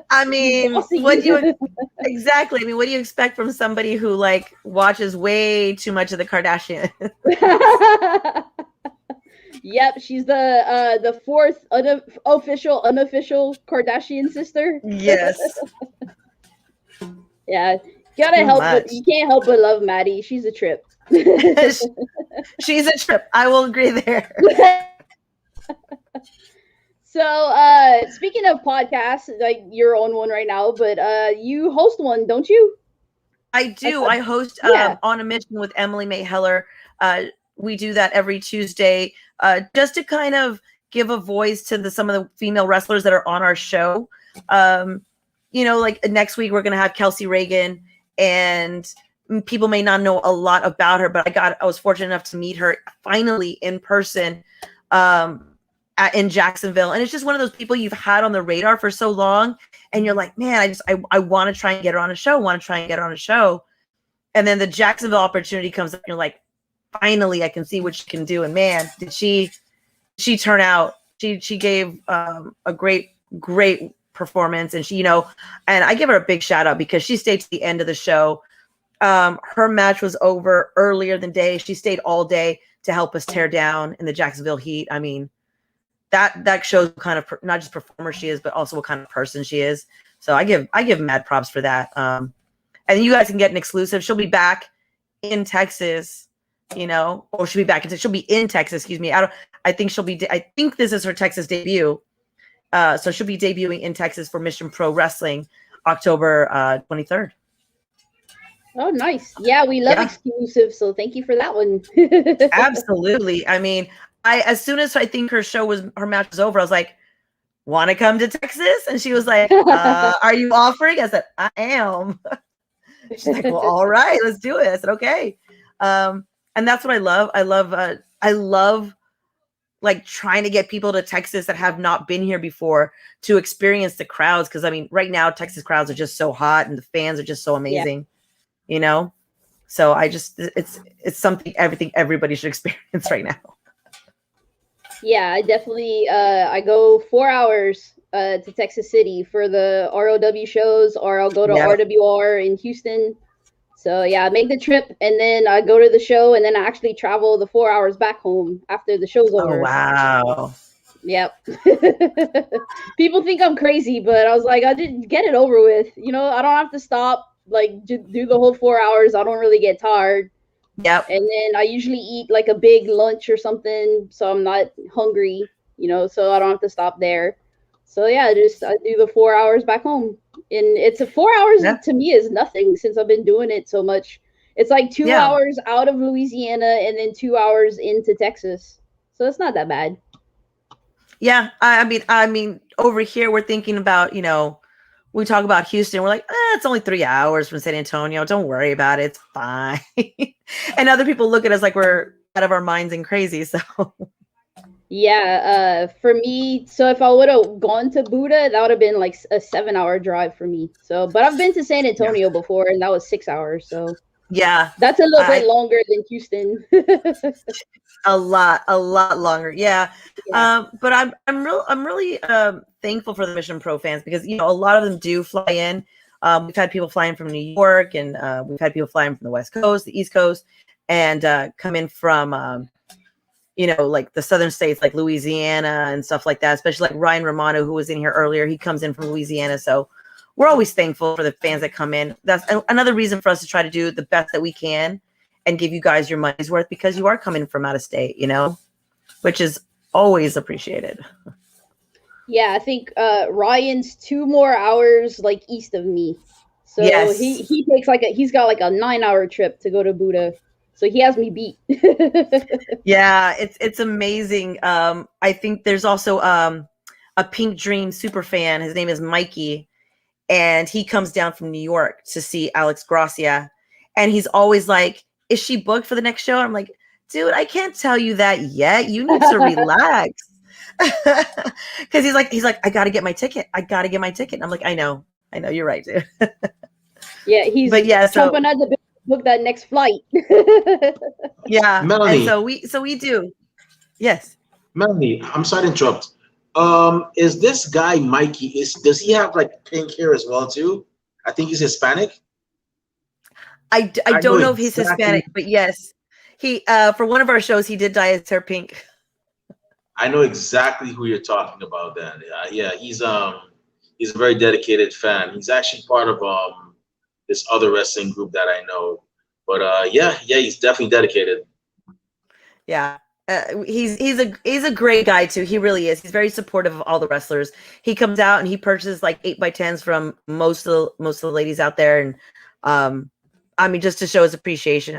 I mean, what do you exactly? I mean, what do you expect from somebody who like watches way too much of the Kardashians? Yep, she's the fourth unofficial Kardashian sister. Yes. Yeah, you can't help but love Maddie. She's a trip. She's a trip. I will agree there. So, speaking of podcasts, like you're on one right now, but you host one, don't you? I do. I host On a Mission with Emily May Heller. We do that every Tuesday, just to kind of give a voice to some of the female wrestlers that are on our show. Like next week we're gonna have Kelsey Reagan, and people may not know a lot about her, but I was fortunate enough to meet her finally in person in Jacksonville. And it's just one of those people you've had on the radar for so long, and you're like, man, I want to try and get her on a show. And then the Jacksonville opportunity comes up, and you're like, finally, I can see what she can do. And man, did she turn out? She gave a great performance, and she, you know, and I give her a big shout out because she stayed to the end of the show. Her match was over earlier than day. She stayed all day to help us tear down in the Jacksonville heat. I mean, that shows what kind of not just performer she is, but also what kind of person she is. So I give mad props for that. And you guys can get an exclusive. She'll be back in Texas, you know, or she'll be in Texas. Excuse me. I think this is her Texas debut. So she'll be debuting in Texas for Mission Pro Wrestling, October 23rd. Oh, nice. Yeah, we love exclusives, so thank you for that one. Absolutely. I mean, as soon as I think her match was over, I was like, want to come to Texas? And she was like, are you offering? I said, I am. She's like, well, all right, let's do it. I said, okay. And that's what I love. I love like trying to get people to Texas that have not been here before to experience the crowds. Cause I mean, right now, Texas crowds are just so hot and the fans are just so amazing, you know? So it's something, everybody should experience right now. Yeah, I definitely, I go 4 hours to Texas City for the ROW shows, or I'll go to RWR in Houston. So yeah, I make the trip and then I go to the show and then I actually travel the 4 hours back home after the show's over. Oh, wow. Yep. People think I'm crazy, but I was like, I didn't get it over with. You know, I don't have to stop, like do the whole 4 hours. I don't really get tired. Yep. And then I usually eat like a big lunch or something, so I'm not hungry, you know, so I don't have to stop there. So yeah, I do the 4 hours back home. And it's 4 hours to me is nothing since I've been doing it so much. It's like 2 hours out of Louisiana and then 2 hours into Texas. So it's not that bad. Yeah. I mean, over here, we're thinking about, you know, we talk about Houston. We're like, it's only 3 hours from San Antonio. Don't worry about it. It's fine. And other people look at us like we're out of our minds and crazy. So yeah, for me, so if I would have gone to Buda, that would have been like a 7 hour drive for me. So, but I've been to San Antonio before, and that was 6 hours. So yeah, that's a little bit longer than Houston. a lot longer. Yeah. But I'm really thankful for the Mission Pro fans because, you know, a lot of them do fly in. We've had people flying from New York, and we've had people flying from the West Coast, the East Coast, and come in from you know, like the southern states, like Louisiana and stuff like that, especially like Ryan Romano, who was in here earlier. He comes in from Louisiana. So we're always thankful for the fans that come in. That's another reason for us to try to do the best that we can and give you guys your money's worth, because you are coming from out of state, you know, which is always appreciated. Yeah, I think Ryan's 2 more hours like east of me. So yes. he takes he's got like a 9 hour trip to go to Buda. So he has me beat. Yeah, it's amazing. I think there's also a Pink Dream super fan. His name is Mikey, and he comes down from New York to see Alex Gracia. And he's always like, is she booked for the next show? And I'm like, dude, I can't tell you that yet. You need to relax. Because he's like, I gotta get my ticket. And I'm like, I know, you're right, dude. Yeah, he's jumping at the book that next flight. Yeah, Melanie. And so we do. Yes, Melanie, I'm sorry to interrupt. Is this guy Mikey? Does he have like pink hair as well too? I think he's Hispanic. I don't know if he's Hispanic, but yes, he for one of our shows he did dye his hair pink. I know exactly who you're talking about. Then, yeah, he's a very dedicated fan. He's actually part of this other wrestling group that I know. But yeah, he's definitely dedicated. Yeah, he's a great guy too. He really is. He's very supportive of all the wrestlers. He comes out and he purchases like 8x10s from most of the ladies out there, and I mean, just to show his appreciation.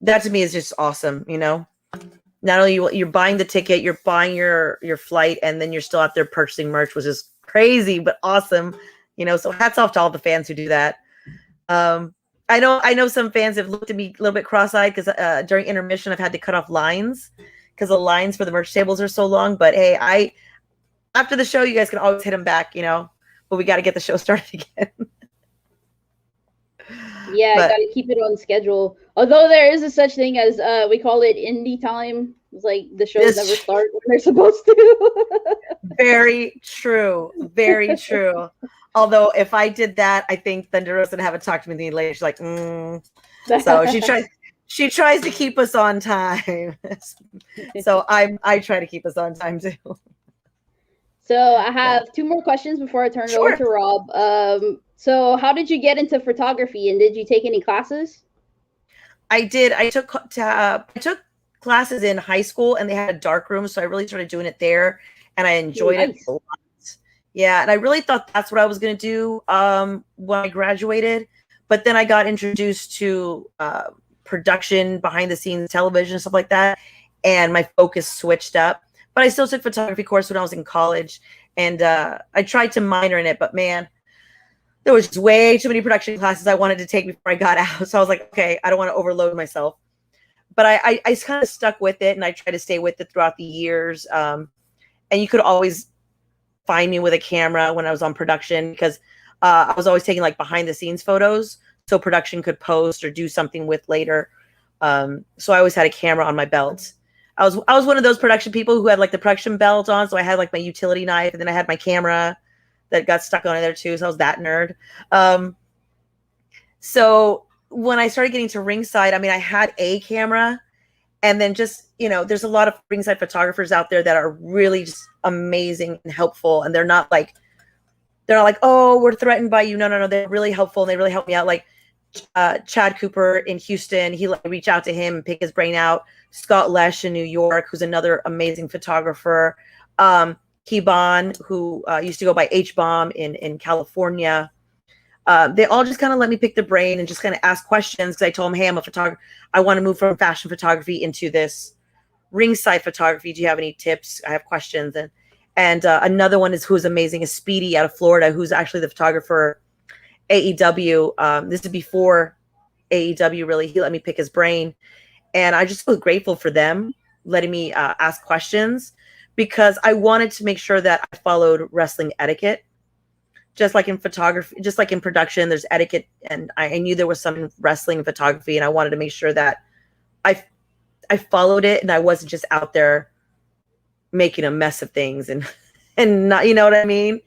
That to me is just awesome. You know, not only you're buying the ticket, you're buying your flight, and then you're still out there purchasing merch, which is crazy but awesome. You know, so hats off to all the fans who do that. I know some fans have looked at me a little bit cross-eyed because during intermission I've had to cut off lines because the lines for the merch tables are so long. But hey, after the show you guys can always hit them back, you know. But we got to get the show started again. Yeah, But gotta keep it on schedule. Although there is a such thing as we call it indie time. It's like the shows never start when they're supposed to. very true. Very true. Although if I did that, I think Thunder Rosa would have a talk to me later. She's like, So she tries to keep us on time. So I try to keep us on time too. So I have two more questions before I turn it over to Rob. So how did you get into photography, and did you take any classes? I did. I took classes in high school, and they had a dark room, so I really started doing it there, and I enjoyed it a lot. Yeah, and I really thought that's what I was going to do when I graduated, but then I got introduced to production, behind the scenes television, stuff like that, and my focus switched up. But I still took photography course when I was in college, and I tried to minor in it, but man, there was just way too many production classes I wanted to take before I got out. So I was like, okay, I don't want to overload myself. But I kind of stuck with it, and I tried to stay with it throughout the years. And you could always find me with a camera when I was on production, because I was always taking like behind the scenes photos, so production could post or do something with later. So I always had a camera on my belt. I was one of those production people who had like the production belt on, so I had like my utility knife, and then I had my camera that got stuck on there too. So I was that nerd. So when I started getting to ringside, I mean, I had a camera, and then just, there's a lot of ringside photographers out there that are really just amazing and helpful. And they're not like, oh, we're threatened by you. No. They're really helpful, and they really helped me out. Like Chad Cooper in Houston, he let me reach out to him and pick his brain out. Scott Lesh in New York, who's another amazing photographer. Kebon, who used to go by H-Bomb in California. They all just kind of let me pick the brain and just kind of ask questions, because I told them, hey, I'm a photographer. I want to move from fashion photography into this ringside photography. Do you have any tips? I have questions. And another one who's amazing is Speedy out of Florida, who's actually the photographer AEW. This is before AEW, really. He let me pick his brain. And I just feel grateful for them letting me ask questions, because I wanted to make sure that I followed wrestling etiquette. Just like in photography, just like in production, there's etiquette. And I knew there was some wrestling and photography, and I wanted to make sure that I followed it, and I wasn't just out there making a mess of things and not, you know what I mean?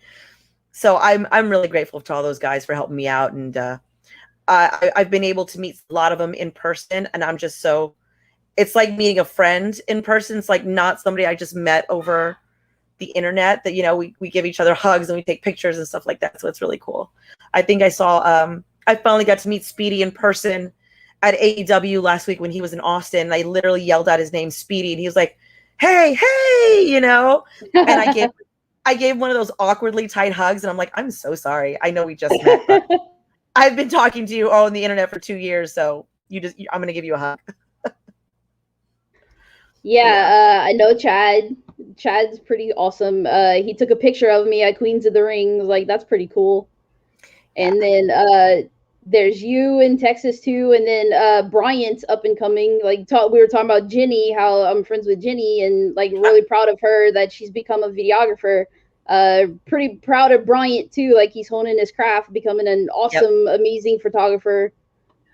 So I'm really grateful to all those guys for helping me out. And I've been able to meet a lot of them in person, and I'm just so, it's like meeting a friend in person. It's like not somebody I just met over the internet that, we give each other hugs and we take pictures and stuff like that. So it's really cool. I think I saw, I finally got to meet Speedy in person at AEW last week when he was in Austin. And I literally yelled out his name, Speedy, and he was like, hey, and I gave one of those awkwardly tight hugs, and I'm like, I'm so sorry. I know we just met, but I've been talking to you on the internet for 2 years, so I'm going to give you a hug. Yeah, I know Chad. Chad's pretty awesome. He took a picture of me at Queens of the Ring. Like, that's pretty cool. And then there's you in Texas too, and then Bryant's up and coming. Like, we were talking about Jenny, how I'm friends with Jenny, and like really proud of her that she's become a videographer. Pretty proud of Bryant too. Like, he's honing his craft, becoming an awesome, amazing photographer.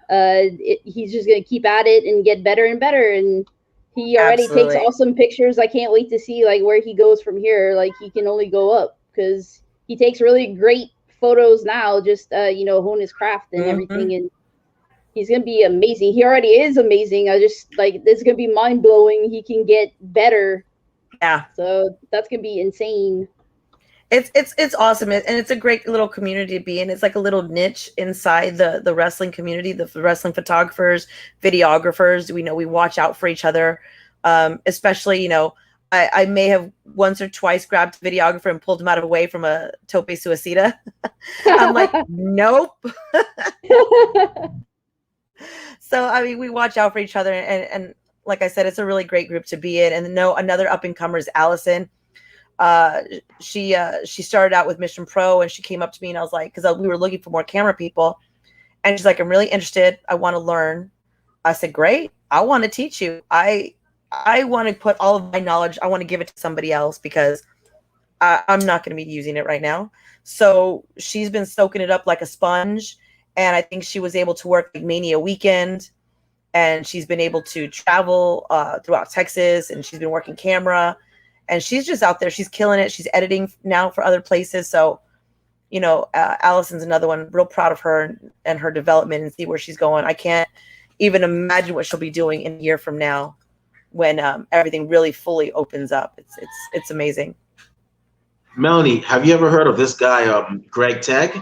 He's just gonna keep at it and get better and better. And he already takes awesome pictures. I can't wait to see like where he goes from here. Like, he can only go up, because he takes really great photos now. Just hone his craft and everything, and he's gonna be amazing. He already is amazing. I just like, this is gonna be mind blowing. He can get better. Yeah. So that's gonna be insane. It's awesome, and it's a great little community to be in. It's like a little niche inside the wrestling community, the wrestling photographers, videographers. We watch out for each other, especially, I may have once or twice grabbed a videographer and pulled him out of the way from a tope suicida. I'm like, nope. So, I mean, we watch out for each other, and like I said, it's a really great group to be in. And another up and comer is Allison. She started out with Mission Pro, and she came up to me, and I was like, because we were looking for more camera people, and she's like, I'm really interested. I want to learn. I said, great. I want to teach you. I want to put all of my knowledge. I want to give it to somebody else, because I'm not going to be using it right now. So she's been soaking it up like a sponge, and I think she was able to work like Mania weekend, and she's been able to travel throughout Texas, and she's been working camera, and she's just out there. She's killing it. She's editing now for other places. So, you know, Allison's another one. Real proud of her and her development and see where she's going. I can't even imagine what she'll be doing in a year from now when everything really fully opens up. It's amazing. Melanie, have you ever heard of this guy, Greg Tagg?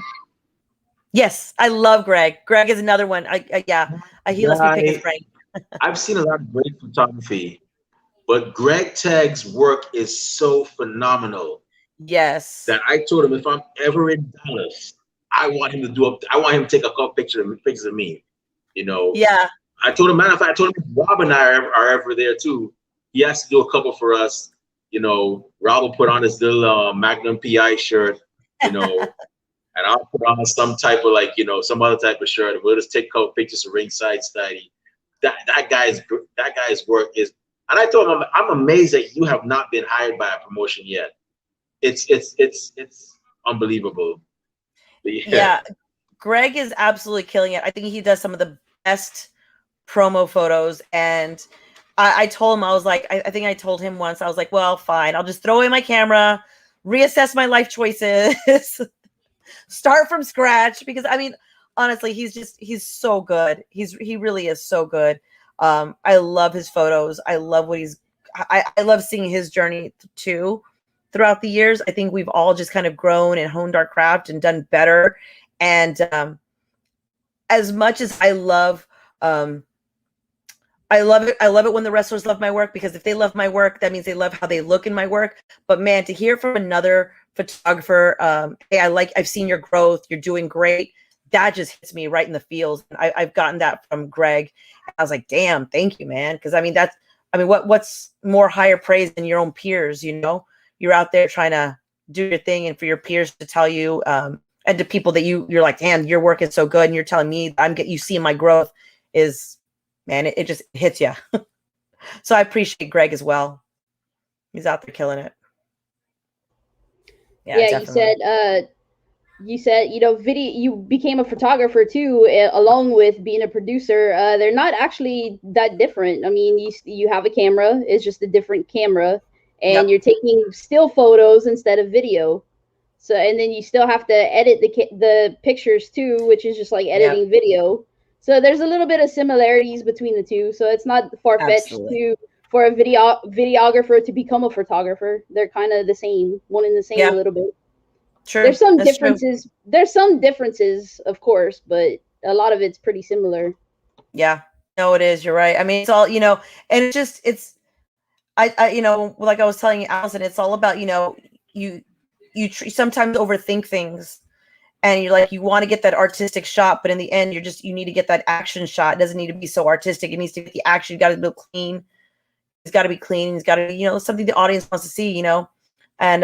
Yes, I love Greg. Greg is another one. He lets me pick his brain. I've seen a lot of great photography, but Greg Tagg's work is so phenomenal. Yes. That I told him if I'm ever in Dallas, I want him to take a couple pictures of me. You know. Yeah. I told him, matter of fact, I told him if Rob and I are ever there too, he has to do a couple for us. You know, Rob will put on his little Magnum PI shirt, you know, and I'll put on some type of some other type of shirt. And we'll just take a couple pictures of ringside study. That guy's work is, and I told him, I'm amazed that you have not been hired by a promotion yet. It's unbelievable. Yeah, Greg is absolutely killing it. I think he does some of the best promo photos, and I told him, I was like, I think I told him once, I was like, well, fine, I'll just throw away my camera, reassess my life choices, start from scratch, because I mean, honestly, he's so good. He really is so good. I love his photos. I love what I love seeing his journey too throughout the years. I think we've all just kind of grown and honed our craft and done better. And as much as I love it when the wrestlers love my work, because if they love my work, that means they love how they look in my work. But man, to hear from another photographer, hey, I've seen your growth, you're doing great, that just hits me right in the feels. I've gotten that from Greg. I was like, damn, thank you, man. Because I mean, what's more higher praise than your own peers? You know, you're out there trying to do your thing, and for your peers to tell you, and to people that you're like, man, your work is so good, and you're telling me you see my growth is, man, it just hits you. So I appreciate Greg as well. He's out there killing it. Yeah, definitely. You said, you know, you became a photographer too, along with being a producer. They're not actually that different. I mean, you have a camera, it's just a different camera, and you're taking still photos instead of video. So, and then you still have to edit the pictures too, which is just like editing video. So there's a little bit of similarities between the two. So it's not far-fetched for a videographer to become a photographer. They're kind of the same, one and the same a little bit. True. There's some differences. True. There's some differences, of course, but a lot of it's pretty similar. Yeah, no, it is. You're right. I mean, it's all, you know, and I you know, like I was telling you, Allison, it's all about, you know, you sometimes overthink things, and you're like, you want to get that artistic shot, but in the end, you need to get that action shot. It doesn't need to be so artistic. It needs to be the action. You got to look clean. It's got to be clean. It's got to be, you know, something the audience wants to see, you know, and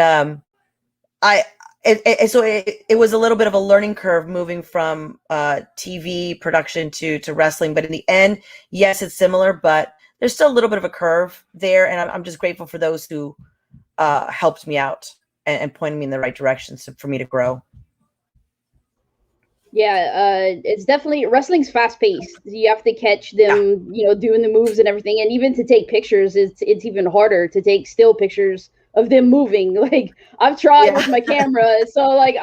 it was a little bit of a learning curve moving from TV production to wrestling, but in the end, yes, it's similar, but there's still a little bit of a curve there, and I'm just grateful for those who helped me out and pointed me in the right direction for me to grow. Yeah, it's definitely, wrestling's fast paced. You have to catch them, you know, doing the moves and everything, and even to take pictures, it's even harder to take still pictures of them moving. Like, I've tried with my camera, so like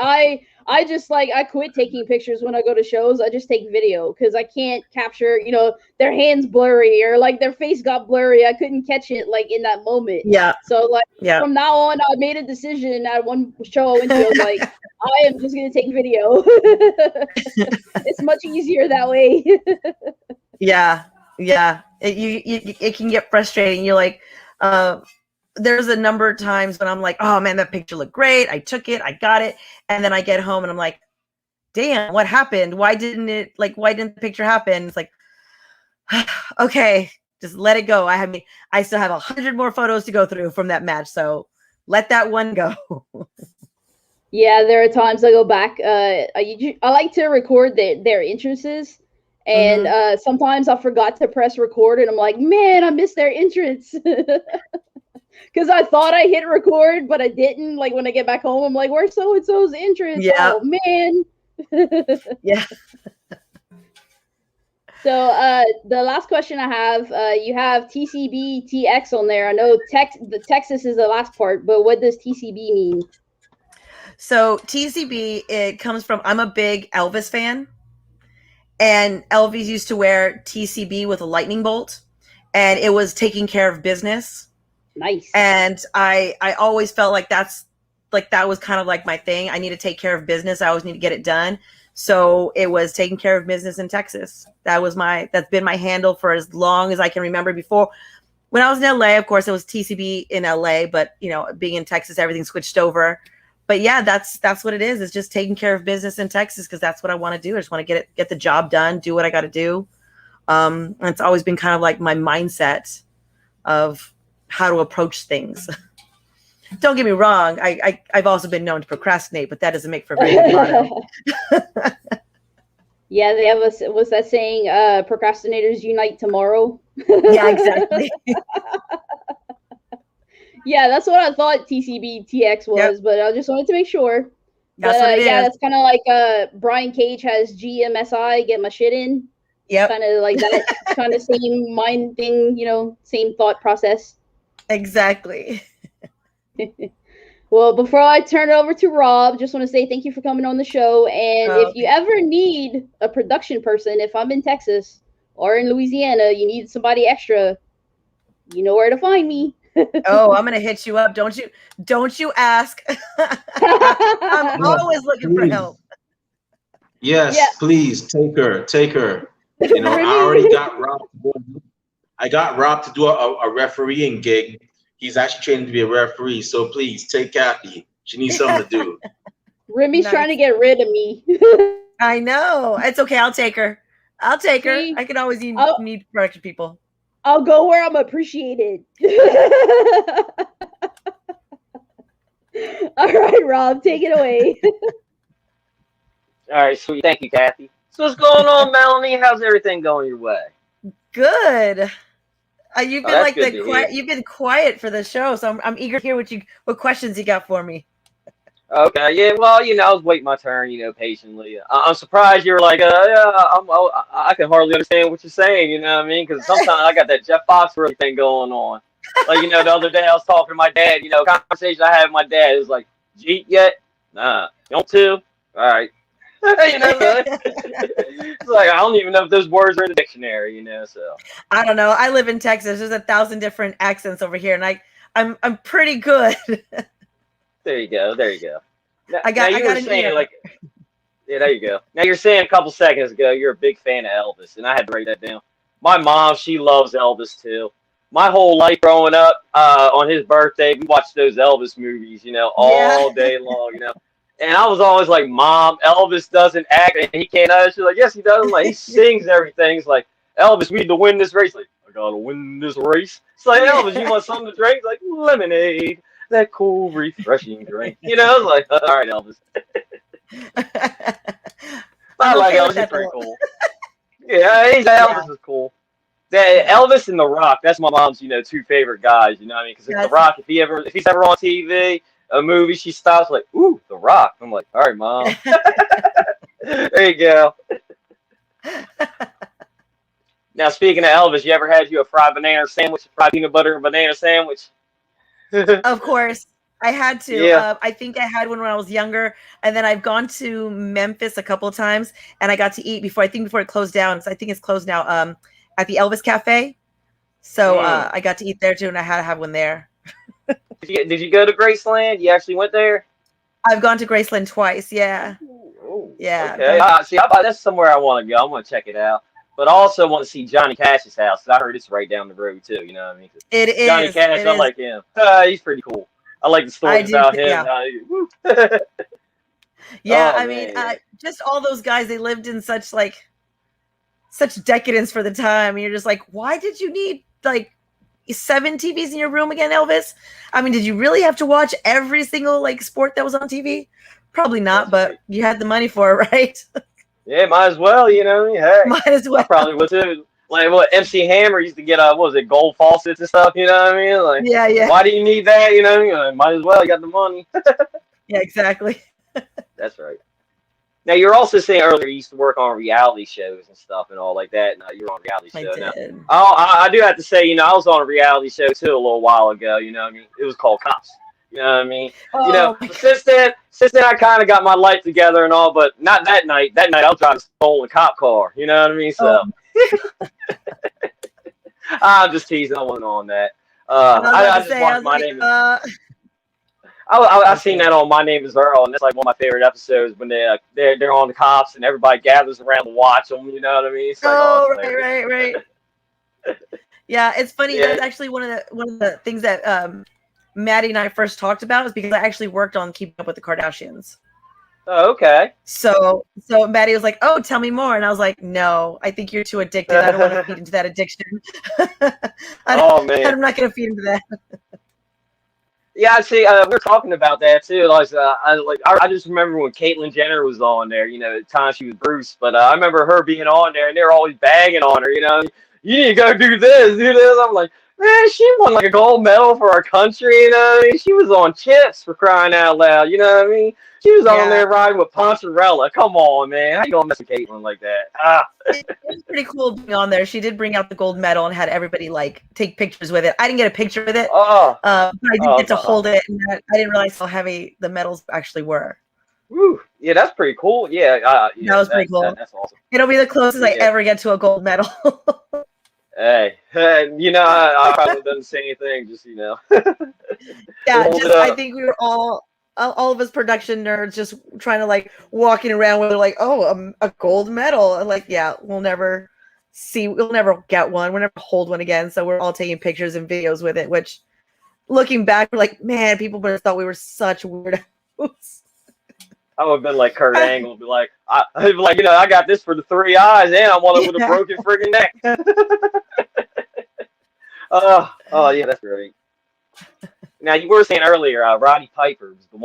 I just like, I quit taking pictures when I go to shows. I just take video because I can't capture, you know, their hands blurry or like their face got blurry. I couldn't catch it like in that moment. Yeah. So like from now on, I made a decision at one show I went to. I was like, I am just gonna take video. It's much easier that way. Yeah. It can get frustrating. You're like, there's a number of times when I'm like, oh man, that picture looked great. I took it, I got it. And then I get home and I'm like, damn, what happened? Why didn't the picture happen? It's like, okay, just let it go. I still have 100 more photos to go through from that match. So let that one go. Yeah, there are times I go back. I like to record their entrances. And sometimes I forgot to press record and I'm like, man, I missed their entrance. Because I thought I hit record, but I didn't. Like, when I get back home, I'm like, where's so-and-so's entrance? Yeah. Oh, man. Yeah. So the last question I have, you have TCBTX on there. I know the Texas is the last part, but what does TCB mean? So TCB, it comes from, I'm a big Elvis fan, and Elvis used to wear TCB with a lightning bolt, and it was taking care of business. Nice. And I always felt like that was kind of like my thing. I need to take care of business. I always need to get it done. So it was taking care of business in Texas. That's been my handle for as long as I can remember. Before, when I was in LA, of course, it was TCB in LA, but being in Texas, everything switched over. But yeah, that's what it is. It's just taking care of business in Texas, because that's what I want to do. I just want to get the job done, do what I got to do. And it's always been kind of like my mindset of how to approach things. Don't get me wrong. I've also been known to procrastinate, but that doesn't make for a very good motto. Yeah, they have what's that saying? Procrastinators unite tomorrow. Yeah, exactly. Yeah, that's what I thought TCBTX was, but I just wanted to make sure. That's what it is. Yeah, that's kind of like Brian Cage has GMSI, get my shit in. Yep. Kind of like that kind of same mind thing, same thought process. Exactly. Well, before I turn it over to Rob, just want to say thank you for coming on the show. And if you ever need a production person, if I'm in Texas or in Louisiana, you need somebody extra, you know where to find me. Oh, I'm gonna hit you up. Don't you ask. I'm always looking for help. Yes, please take her. I already got Rob. I got Rob to do a refereeing gig. He's actually training to be a referee. So please take Kathy. She needs something to do. Remy's trying to get rid of me. I know. It's okay. I'll take her. See? I can always need production people. I'll go where I'm appreciated. All right, Rob, take it away. All right, sweet. Thank you, Kathy. So what's going on, Melanie? How's everything going your way? Good. You've been like quiet. You've been quiet for the show, so I'm eager to hear what questions you got for me. Okay, yeah. Well, I was waiting my turn, patiently. I'm surprised you're like, I can hardly understand what you're saying. You know what I mean? Because sometimes I got that Jeff Foxworthy thing going on. Like, the other day I was talking to my dad. Conversation I had with my dad is like, "Jeet yet? Nah. You want to? All right." It's like I don't even know if those words are in the dictionary. So I don't know. I live in Texas. There's 1,000 different accents over here, and I'm pretty good. There you go. Now, I got an ear. Yeah, there you go. Now you're saying a couple seconds ago you're a big fan of Elvis, and I had to write that down. My mom, she loves Elvis too. My whole life growing up, on his birthday, we watched those Elvis movies, all day long, And I was always like, "Mom, Elvis doesn't act, and he can't." She's like, "Yes, he does." I'm like, he sings everything. It's like, "Elvis, we need to win this race." Like, "I gotta win this race." It's like, "Elvis, you want something to drink?" Like, "Lemonade, that cool, refreshing drink." It's like, all right, Elvis. I like Elvis. He's pretty cool. Yeah, Elvis is cool. Elvis and The Rock. That's my mom's, two favorite guys. You know what I mean? Because The Rock, if he's ever on TV, a movie, she stops like, "Ooh, The Rock." I'm like, "All right, Mom." There you go. Now, speaking of Elvis, you ever had a fried banana sandwich, fried peanut butter and banana sandwich? Of course. I had to. Yeah. I think I had one when I was younger, and then I've gone to Memphis a couple of times, and I got to eat before it closed down. So I think it's closed now. At the Elvis Cafe. So I got to eat there too, and I had to have one there. Did you go to Graceland? You actually went there? I've gone to Graceland twice. Yeah. Ooh, yeah. Okay. That's somewhere I want to go. I want to check it out. But I also want to see Johnny Cash's house. I heard it's right down the road too. You know what I mean? It is. Johnny Cash. I like him. He's pretty cool. I like the stories about him. Yeah. Oh, I mean, just all those guys. They lived in such decadence for the time. And you're just like, why did you need 7 TVs in your room again, Elvis? I mean, did you really have to watch every single sport that was on TV? Probably not, but you had the money for it, right? Yeah, might as well, Hey, might as well. I probably would too. Like what MC Hammer used to get, gold faucets and stuff, you know what I mean? Yeah. Why do you need that? Might as well, you got the money. Yeah, exactly. That's right. Now, you're also saying earlier you used to work on reality shows and stuff and all like that. And you're on a reality I show now. did. I do have to say, I was on a reality show too a little while ago. You know what I mean? It was called Cops. You know what I mean? Oh, Since then I kind of got my life together and all, but not that night. That night I was trying to steal a cop car. You know what I mean? So I'm just teasing. I wasn't on that. I just watched My Name Is. I seen that on My Name Is Earl, and that's like one of my favorite episodes when they're on the cops and everybody gathers around to watch them. You know what I mean? It's like, right. Yeah, it's funny. Yeah. That's actually one of the things that Maddie and I first talked about, is because I actually worked on Keeping Up with the Kardashians. Oh, okay. So Maddie was like, "Oh, tell me more," and I was like, "No, I think you're too addicted. I don't want to feed into that addiction. Oh man, I'm not going to feed into that." Yeah, see, we were talking about that too. I just remember when Caitlyn Jenner was on there. At the time she was Bruce, but I remember her being on there, and they were always bagging on her. You need to go do this, do this. I'm like, man, she won like a gold medal for our country. She was on chips, for crying out loud. You know what I mean? She was on there riding with Poncherella. Come on, man, how you gonna mess with Caitlyn like that? It was pretty cool being on there. She did bring out the gold medal and had everybody take pictures with it. I didn't get a picture with it, but I did get to hold it, and I didn't realize how heavy the medals actually were. Woo. Yeah, that's pretty cool. Yeah, that was pretty cool. That's awesome. It'll be the closest I ever get to a gold medal. Hey, I probably didn't say anything. Just Yeah, I think we were all of us production nerds just trying to walking around with a gold medal, and we'll never get one, we'll never hold one again. So we're all taking pictures and videos with it, which looking back, we're like, man, people would have thought we were such weirdos. I would have been like Kurt Angle, be like, I got this for the 3 eyes, and I want it with a broken friggin' neck. Oh yeah, that's great. Now, you were saying earlier, Roddy Piper was the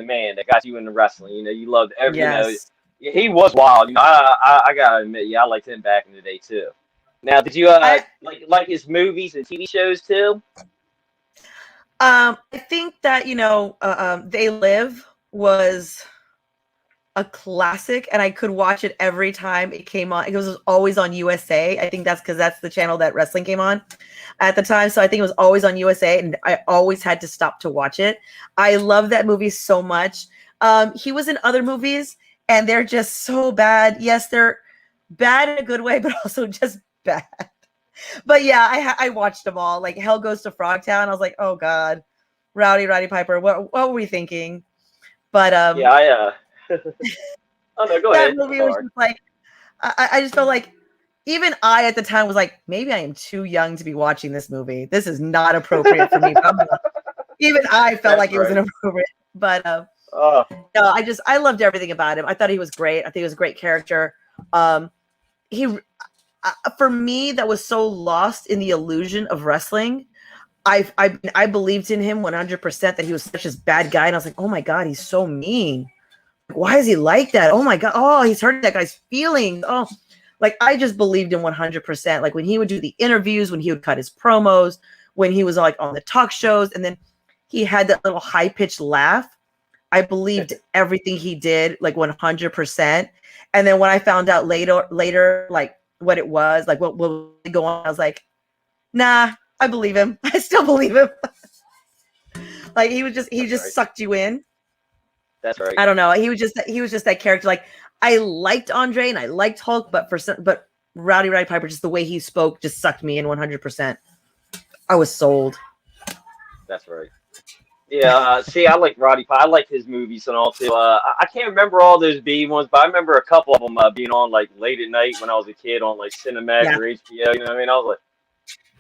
man that got you into wrestling. You loved everything. He was wild. I gotta admit, I liked him back in the day too. Now, did you like his movies and TV shows too? I think that They Live was a classic, and I could watch it every time it came on. It was always on USA. I think that's because that's the channel that wrestling came on at the time. So I think it was always on USA, and I always had to stop to watch it. I love that movie so much. He was in other movies, and they're just so bad. Yes, they're bad in a good way, but also just bad. But yeah, I watched them all. Like Hell Goes to Frogtown. I was like, oh God, Roddy Piper. What were we thinking? But Oh no, go that ahead. movie was just I just felt like even I at the time was like, maybe I am too young to be watching this movie. This is not appropriate for me. Even I felt like it was inappropriate. But no, I loved everything about him. I thought he was great. I think he was a great character. For me, that was so lost in the illusion of wrestling. I believed in him 100% that he was such a bad guy, and I was like, oh my God, he's so mean. Why is he like that? Oh my God. Oh, he's hurting that guy's feelings. Oh, I just believed him 100%. Like when he would do the interviews, when he would cut his promos, when he was on the talk shows, and then he had that little high pitched laugh. I believed everything he did 100%. And then when I found out later, what it was, what will go on, I was like, nah, I believe him. I still believe him. He just sucked you in. That's right. I don't know. He was just that character. I liked Andre and I liked Hulk, but Roddy Piper, just the way he spoke, just sucked me in 100%. I was sold. That's right. Yeah. See, I like Roddy Piper. I like his movies and all too. I can't remember all those B ones, but I remember a couple of them being on late at night when I was a kid on Cinemax or HBO. You know what I mean? I was like,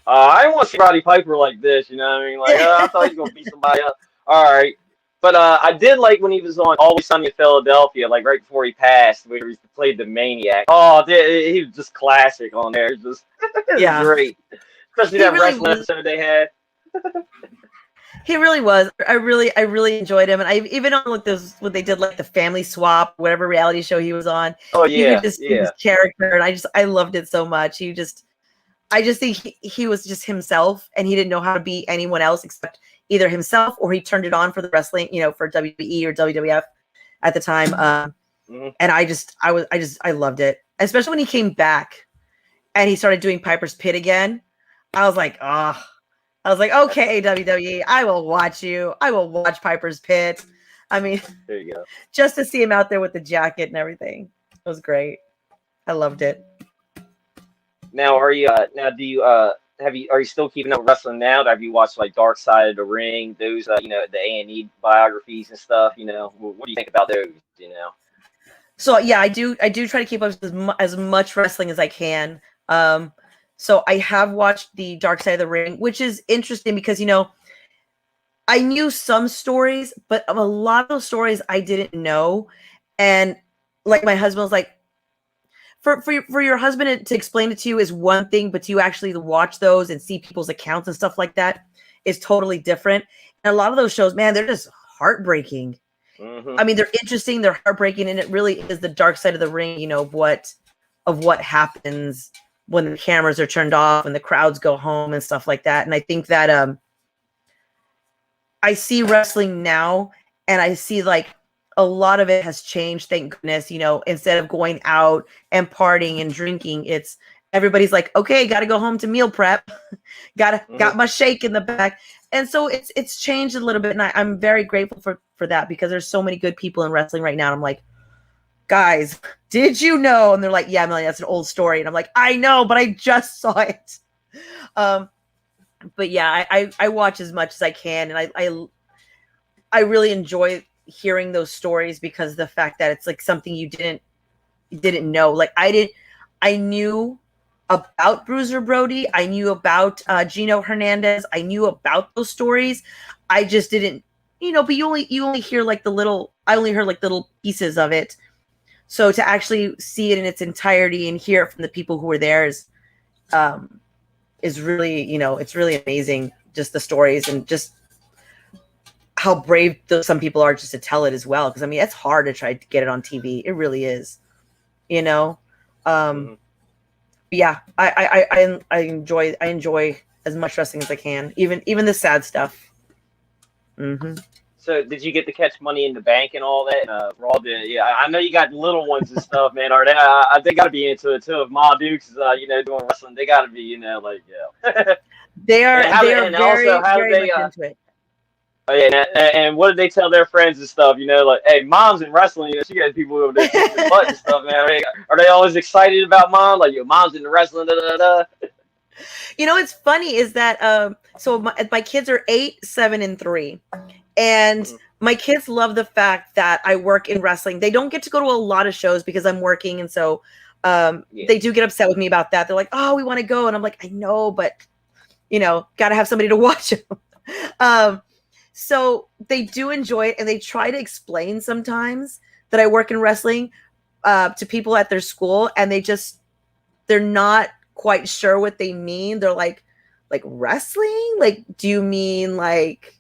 I didn't want to see Roddy Piper like this. You know what I mean? I thought he was gonna beat somebody up. All right. But I did like when he was on Always Sunny in Philadelphia, right before he passed, where he played the Maniac. Oh, he was just classic on there. Just great. Especially that wrestling episode they had. He really was. I really enjoyed him, and I even on what they did the Family Swap, whatever reality show he was on. Oh yeah, you could just see his character, and I loved it so much. I just think he was just himself, and he didn't know how to be anyone else except either himself, or he turned it on for the wrestling, for WWE or WWF at the time. And I loved it, especially when he came back and he started doing Piper's Pit again. I was like, okay, WWE, I will watch you. I will watch Piper's Pit. I mean, There you go. just to see him out there with the jacket and everything, it was great. I loved it. Now, are you are you still keeping up with wrestling now? Have you watched like Dark Side of the Ring, those the A&E biographies and stuff? What do you think about those? So yeah, I do try to keep up with as much wrestling as I can. So I have watched the Dark Side of the Ring, which is interesting because I knew some stories, but a lot of those stories I didn't know. And like my husband was like, for your husband to explain it to you is one thing, but to actually watch those and see people's accounts and stuff like that is totally different. And a lot of those shows, man, they're just heartbreaking. I mean, they're interesting, they're heartbreaking, and it really is the dark side of the ring, of what happens when the cameras are turned off and the crowds go home and stuff like that. And I think that I see wrestling now and I see like a lot of it has changed, thank goodness. Instead of going out and partying and drinking, it's everybody's like, okay, got to go home to meal prep. got my shake in the back. And so it's changed a little bit. And I'm very grateful for that because there's so many good people in wrestling right now. And I'm like, guys, did you know? And they're like, yeah, Melanie, that's an old story. And I'm like, I know, but I just saw it. But yeah, I watch as much as I can. And I really enjoy hearing those stories because the fact that it's like something you didn't know. Like I knew about Bruiser Brody. I knew about Gino Hernandez. I knew about those stories. I just didn't, but you only hear like I only heard like little pieces of it. So to actually see it in its entirety and hear it from the people who were there is really, it's really amazing. Just the stories and just how brave some people are just to tell it as well. Cause I mean, it's hard to try to get it on TV. It really is, yeah, I enjoy as much wrestling as I can, even the sad stuff. So did you get to catch Money in the Bank and all that? Raw did. Yeah, I know you got little ones and stuff, man. Are they got to be into it too? If Ma Dukes is doing wrestling, they got to be like yeah. They are very much into it. Oh yeah, and what did they tell their friends and stuff? Like, hey, Mom's in wrestling. She got people over there kicking butt and stuff, man. Are they always excited about Mom? Like, your Mom's in the wrestling. Da, da, da. It's funny is that so my kids are 8, 7, and 3, and my kids love the fact that I work in wrestling. They don't get to go to a lot of shows because I'm working, and so they do get upset with me about that. They're like, "Oh, we want to go," and I'm like, "I know, but got to have somebody to watch them." So they do enjoy it, and they try to explain sometimes that I work in wrestling to people at their school, and they're not quite sure what they mean. They're like wrestling? Like, do you mean like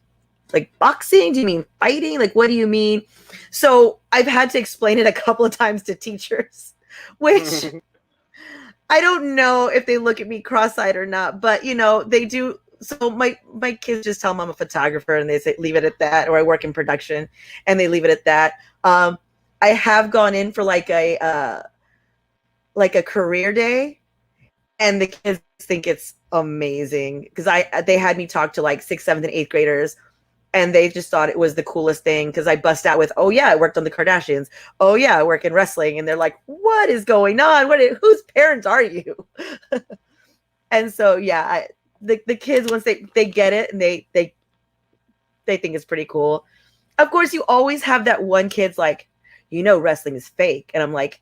boxing? Do you mean fighting? Like, what do you mean? So I've had to explain it a couple of times to teachers, which I don't know if they look at me cross-eyed or not, but they do. So my kids just tell them I'm a photographer and they say, leave it at that, or I work in production and they leave it at that. I have gone in for like a career day, and the kids think it's amazing because they had me talk to like 6th, 7th, and 8th graders, and they just thought it was the coolest thing because I bust out with, oh yeah, I worked on the Kardashians. Oh yeah, I work in wrestling. And they're like, what is going on? Whose parents are you? And so, yeah, the kids, once they get it and they think it's pretty cool. Of course, you always have that one kid's like, wrestling is fake. And I'm like,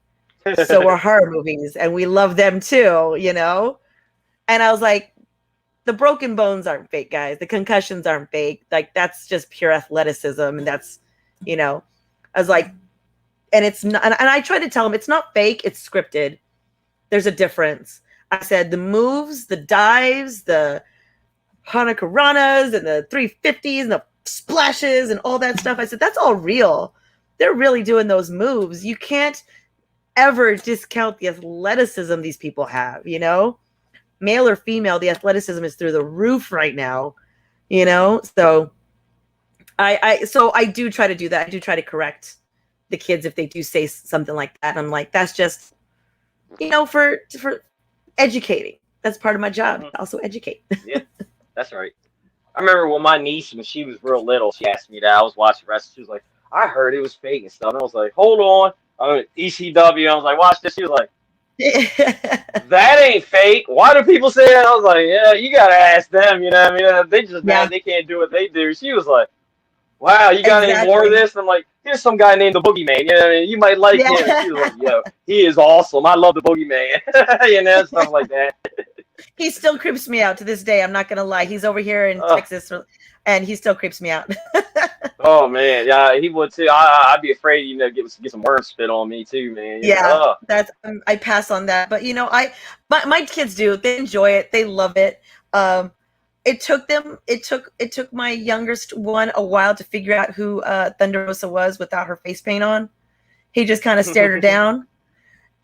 so are horror movies, and we love them too, And I was like, the broken bones aren't fake, guys. The concussions aren't fake. Like, that's just pure athleticism. And that's, I was like, and it's not, and I try to tell them it's not fake, it's scripted. There's a difference. I said the moves, the dives, the Hanakaranas and the 350s and the splashes and all that stuff. I said, that's all real. They're really doing those moves. You can't ever discount the athleticism these people have, male or female, the athleticism is through the roof right now, so I do try to do that. I do try to correct the kids if they do say something like that. I'm like, that's just, you know, for educating. That's part of my job. Also educate. Yeah, that's right. I remember when my niece, when she was real little, she asked me that. I was watching wrestling. She was like, I heard it was fake and stuff. And I was like, hold on. ECW. I was like, watch this. She was like, that ain't fake. Why do people say that? I was like, yeah, you got to ask them. You know what I mean? They just mad they can't do what they do. She was like, wow, you got any more of this? And I'm like, here's some guy named the Boogeyman. You know what I mean? You might like him. And she was like, yo, he is awesome. I love the Boogeyman. You know, stuff like that. He still creeps me out to this day. I'm not gonna lie. He's over here in Texas, and he still creeps me out. Oh man, yeah, he would too. I'd be afraid, you know, get some worm spit on me too, man. You know? That's I pass on that. But you know, my kids do. They enjoy it. They love it. It took my youngest one a while to figure out who Thunder Rosa was without her face paint on. He just kind of stared her down.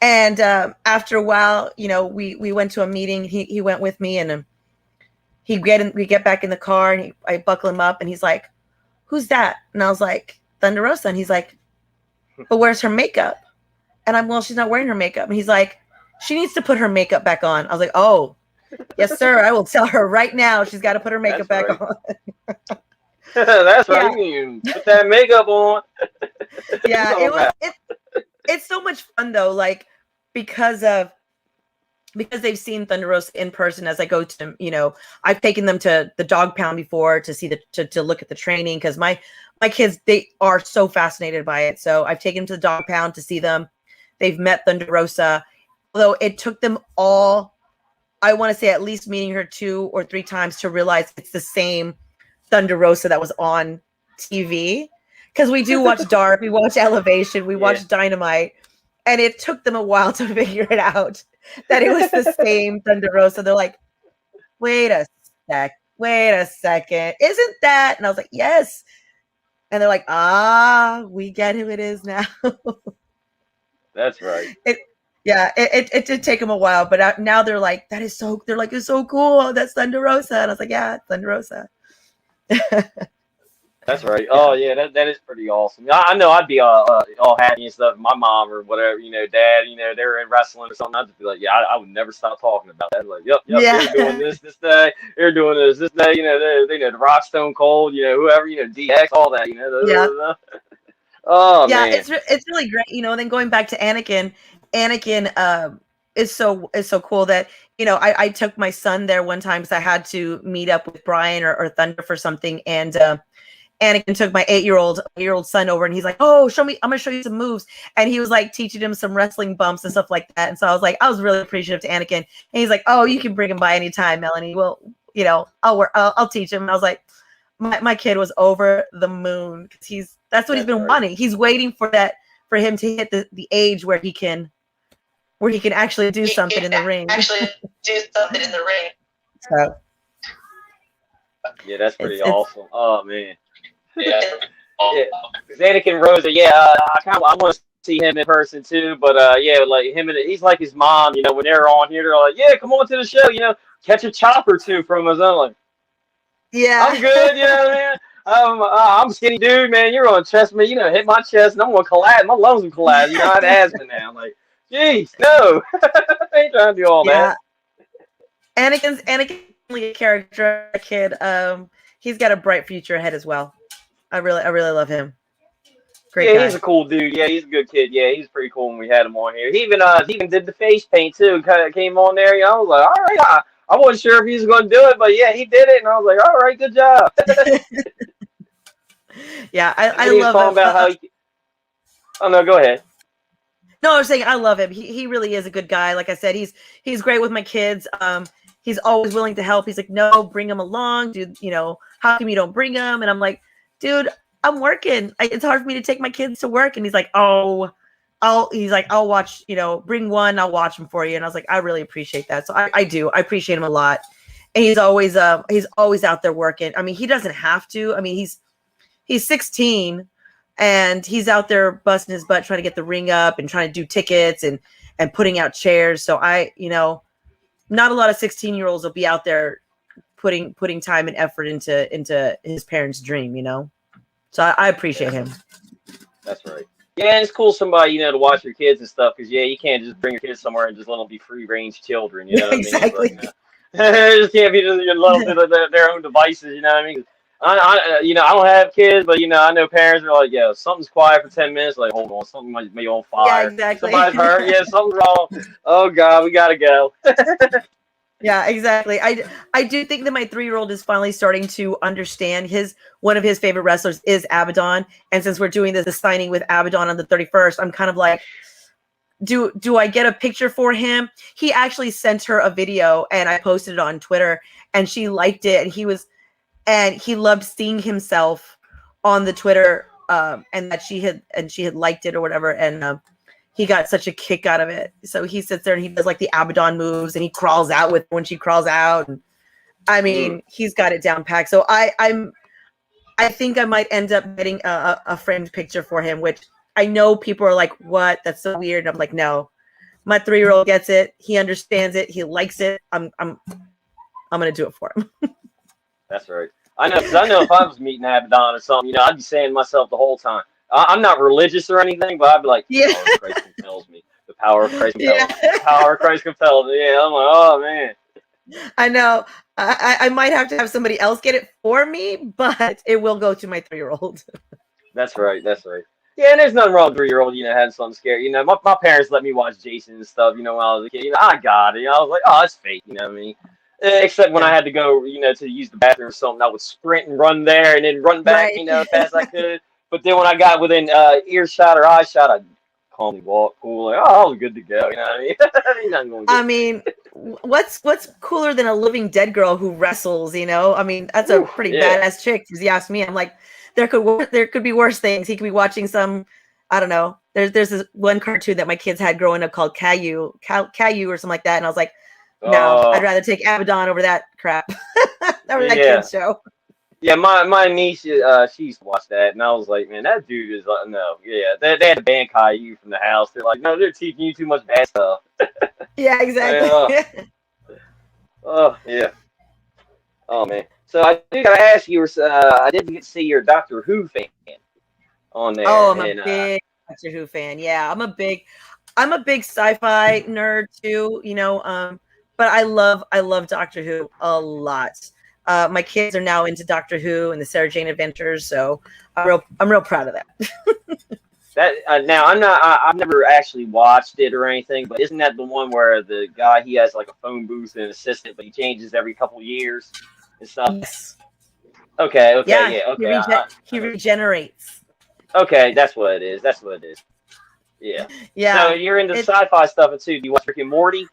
And after a while, you know, we went to a meeting. He went with me, and we get back in the car, and I buckle him up, and he's like, "Who's that?" And I was like, "Thunder Rosa." And he's like, "But where's her makeup?" And I'm, "Well, she's not wearing her makeup." And he's like, "She needs to put her makeup back on." I was like, "Oh, yes, sir. I will tell her right now. She's got to put her makeup back on." That's right. You can put that makeup on. Yeah, it's so much fun though, like because they've seen Thunder Rosa in person. As I go to, you know, I've taken them to the dog pound before to see to look at the training, because my kids, they are so fascinated by it. So I've taken them to the dog pound to see them. They've met Thunder Rosa, although it took them all, I want to say, at least meeting her 2 or 3 times to realize it's the same Thunder Rosa that was on TV. Because we do watch Dark, we watch Elevation, we watch Dynamite, and it took them a while to figure it out that it was the same Thunder Rosa. They're like, wait a second, isn't that? And I was like, yes. And they're like, we get who it is now. That's right. It did take them a while, but now they're like, it's so cool. That's Thunder Rosa. And I was like, yeah, it's Thunder Rosa. That's right. Oh yeah, that is pretty awesome. I know I'd be all happy and stuff. My mom or whatever, you know, dad, you know, they were in wrestling or something. I'd just be like, yeah, I would never stop talking about that. Like, yep, they're doing this day. They're doing this day. You know, they know the Rock, Stone Cold, you know, whoever, you know, DX, all that. You know. Oh yeah, man. it's really great. You know, and then going back to Anakin is so cool that, you know, I took my son there one time because I had to meet up with Brian or Thunder for something, and Anakin took my 8-year-old son over, and he's like, "Oh, show me! I'm gonna show you some moves." And he was like teaching him some wrestling bumps and stuff like that. And so I was really appreciative to Anakin. And he's like, "Oh, you can bring him by anytime, Melanie. Well, you know, I'll teach him." And I was like, my kid was over the moon, because that's what he's been wanting. He's waiting for him to hit the age where he can actually do something in the ring. So yeah, that's pretty awesome. Oh man. Yeah. Anakin Rosa, I want to see him in person too, but like him, and he's like his mom, you know, when they're on here, they're like, yeah, come on to the show, you know, catch a chop or two from us. I'm like, yeah, I'm good, you know what I mean? I'm a skinny dude, man. You're gonna chest me, you know, hit my chest, and I'm gonna collapse. My lungs will collapse. You know, I have asthma now. I'm like, geez, no, I ain't trying to do all that. Anakin's a character, a kid. He's got a bright future ahead as well. I really love him. Great guy. He's a cool dude. Yeah, he's a good kid. Yeah, he's pretty cool when we had him on here. He even did the face paint too. Kind of came on there. You know, I was like, all right. I wasn't sure if he was going to do it, but yeah, he did it, and I was like, all right, good job. Yeah, I love him. About how oh no, go ahead. No, I was saying I love him. He really is a good guy. Like I said, he's great with my kids. He's always willing to help. He's like, no, bring him along, dude. You know, how come you don't bring him? And I'm like, dude, I'm working. It's hard for me to take my kids to work. And he's like, I'll watch, you know, bring one, I'll watch him for you. And I was like, I really appreciate that. So I appreciate him a lot. And he's always out there working. I mean, he doesn't have to. I mean, he's 16 and he's out there busting his butt trying to get the ring up and trying to do tickets and putting out chairs. So not a lot of 16-year-olds will be out there putting time and effort into his parents' dream, you know? So I appreciate him. That's right. Yeah, and it's cool somebody, to watch your kids and stuff, because, you can't just bring your kids somewhere and just let them be free-range children, you know what I mean? It's like, Exactly. it just can't be just let them to their own devices, you know what I mean? I don't have kids, but, I know parents are like, yeah, something's quiet for 10 minutes, like, hold on, something might be on Yeah, fire. exactly. Somebody's hurt, yeah, something's wrong. Oh, God, we gotta go. Yeah, exactly. I do think that my 3-year-old is finally starting to understand one of his favorite wrestlers is Abaddon, and since we're doing this signing with Abaddon on the 31st, I'm kind of like, do I get a picture for him? He actually sent her a video, and I posted it on Twitter, and she liked it, and he loved seeing himself on the Twitter, and that she had liked it or whatever, and he got such a kick out of it. So he sits there and he does like the Abaddon moves and he crawls out with when she crawls out. And I mean, he's got it down packed. So I think I might end up getting a framed picture for him, which I know people are like, what? That's so weird. And I'm like, no, my 3-year-old gets it. He understands it. He likes it. I'm going to do it for him. That's right. I know, because I know if I was meeting Abaddon or something, I'd be saying to myself the whole time, I'm not religious or anything, but I'd be like, the power of Christ compels me. The power of Christ compels me. The power of Christ compels me. Yeah, I'm like, oh, man. I know. I might have to have somebody else get it for me, but it will go to my 3-year-old. That's right. That's right. Yeah, and there's nothing wrong with 3-year-old, having something scary. My parents let me watch Jason and stuff, when I was a kid. I got it. I was like, oh, it's fake, what I mean? Except when I had to go, to use the bathroom or something, I would sprint and run there and then run back, Right. as fast as I could. But then when I got within earshot or eye shot, I'd calmly walk cool, like, oh, I was good to go. You know what I mean? I mean, what's cooler than a living dead girl who wrestles? I mean, that's a pretty badass chick. If you ask me, I'm like, there could be worse things. He could be watching some, I don't know. There's this one cartoon that my kids had growing up called Caillou or something like that, and I was like, no, I'd rather take Abaddon over that crap. Over that kid's show. Yeah, my niece, she used to watch that, and I was like, man, that dude is no, yeah. They had to ban Caillou from the house. They're like, no, they're teaching you too much bad stuff. Yeah, exactly. Oh yeah. Oh man. So I do gotta ask you, I did get to see your Doctor Who fan on there. Oh, I'm a big Doctor Who fan. Yeah, I'm a big sci-fi nerd too. But I love Doctor Who a lot. My kids are now into Doctor Who and the Sarah Jane Adventures, so I'm real proud of that. That now I've never actually watched it or anything, but isn't that the one where the guy, he has like a phone booth and an assistant, but he changes every couple years and stuff? Yes. Okay. Yeah, Okay. He regenerates. Okay, that's what it is. Yeah. Yeah. So you're into sci-fi stuff too. Do you watch Rick and Morty?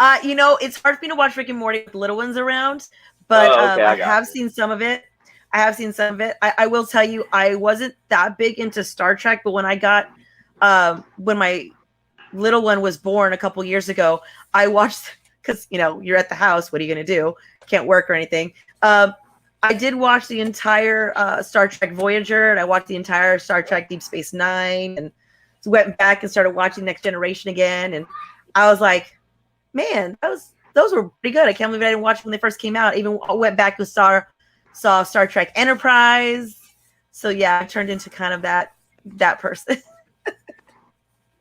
It's hard for me to watch Rick and Morty with little ones around, but I have seen some of it. I will tell you, I wasn't that big into Star Trek, but when when my little one was born a couple years ago, I watched, because, you're at the house. What are you going to do? Can't work or anything. I did watch the entire Star Trek Voyager, and I watched the entire Star Trek Deep Space Nine, and went back and started watching Next Generation again. And I was like, man, those were pretty good. I can't believe I didn't watch them when they first came out. Even went back to saw Star Trek Enterprise. So yeah, I turned into kind of that person.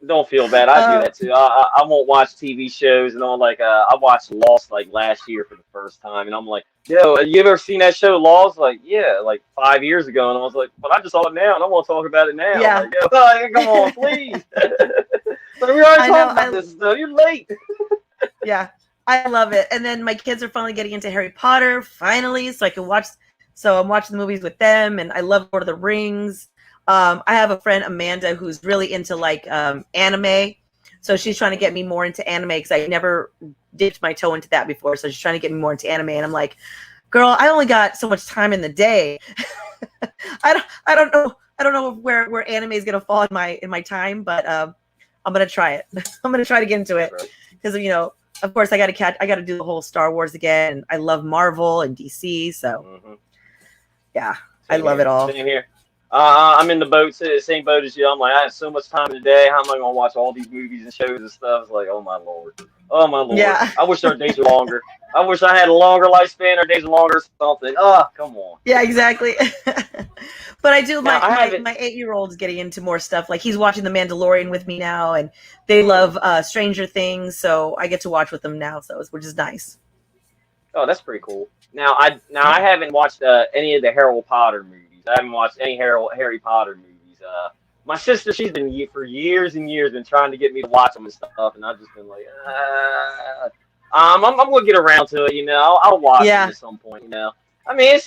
Don't feel bad. I do that too. I won't watch TV shows and all. Like I watched Lost like last year for the first time, and I'm like, yo, you ever seen that show Lost? Like, yeah, like 5 years ago, and I was like, but I just saw it now, and I want to talk about it now. Yeah. Like, yo, come on, please. But we already talked about this stuff. You're late. Yeah, I love it. And then my kids are finally getting into Harry Potter, finally, so I can watch. So I'm watching the movies with them, and I love Lord of the Rings. I have a friend, Amanda, who's really into like anime. So she's trying to get me more into anime because I never dipped my toe into that before. So she's trying to get me more into anime. And I'm like, girl, I only got so much time in the day. I don't know where anime is gonna fall in my time, but I'm gonna try it. I'm gonna try to get into it because of course I gotta do the whole Star Wars again. I love Marvel and DC, so yeah, I love it all. Same here. I'm in the same boat as you. I'm like, I have so much time in the day. How am I gonna watch all these movies and shows and stuff? It's like, oh my lord. Yeah. I wish our days were longer. I wish I had a longer lifespan. Our days were longer or something. Oh, come on. Yeah, exactly. But I do. Now, I My haven't. 8-year-old is getting into more stuff. Like he's watching The Mandalorian with me now, and they love Stranger Things, so I get to watch with them now, which is nice. Oh, that's pretty cool. Now I haven't watched any of the Harry Potter movies. I haven't watched any Harry Potter movies. My sister, she's been for years and years been trying to get me to watch them and stuff, and I've just been like, I'm gonna get around to it. You know, I'll watch them at some point. You know, I mean, it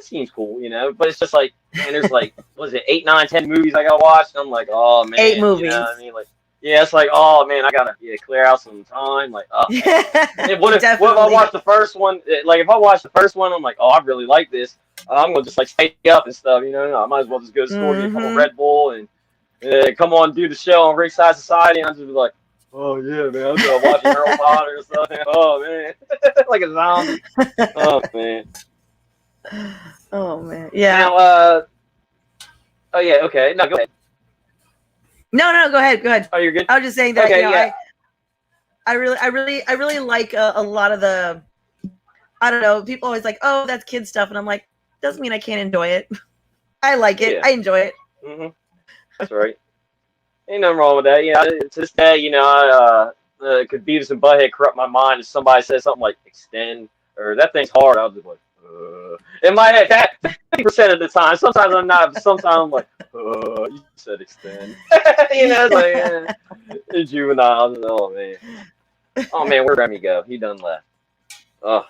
seems cool. You know, but it's just like, man, there's like, what is it, 8, 9, 10 movies I gotta watch, and I'm like, oh man, 8 movies. You know what I mean? Like, yeah, it's like, oh man, I gotta clear out some time. Like, oh, what if I watch the first one? Like, if I watch the first one, I'm like, oh, I really like this. I'm gonna just like stay up and stuff. You know, I might as well just go to the store, get a couple Red Bull, and come on, do the show on Ringside Society. And I'm just be like, oh yeah, man, I'm gonna watch Harry Potter or something. Oh man, like a zombie. Oh man. Oh man. Yeah. Now, oh yeah, okay. No, go ahead. No, go ahead. Oh, you're good. I was just saying that. Okay, you know, yeah. I really like a lot of the. I don't know. People always like, oh, that's kid stuff, and I'm like, doesn't mean I can't enjoy it. I like it. Yeah. I enjoy it. Mm-hmm. That's right. Ain't nothing wrong with that. You know, to this day, you know, I could Beavis and Butthead corrupt my mind if somebody says something like extend or that thing's hard. I'll just like, in my head, that 50% of the time. Sometimes I'm not. Sometimes I'm like, you said extend. You know, it's like juvenile. Oh man, where'd Remy go? He done left. Oh,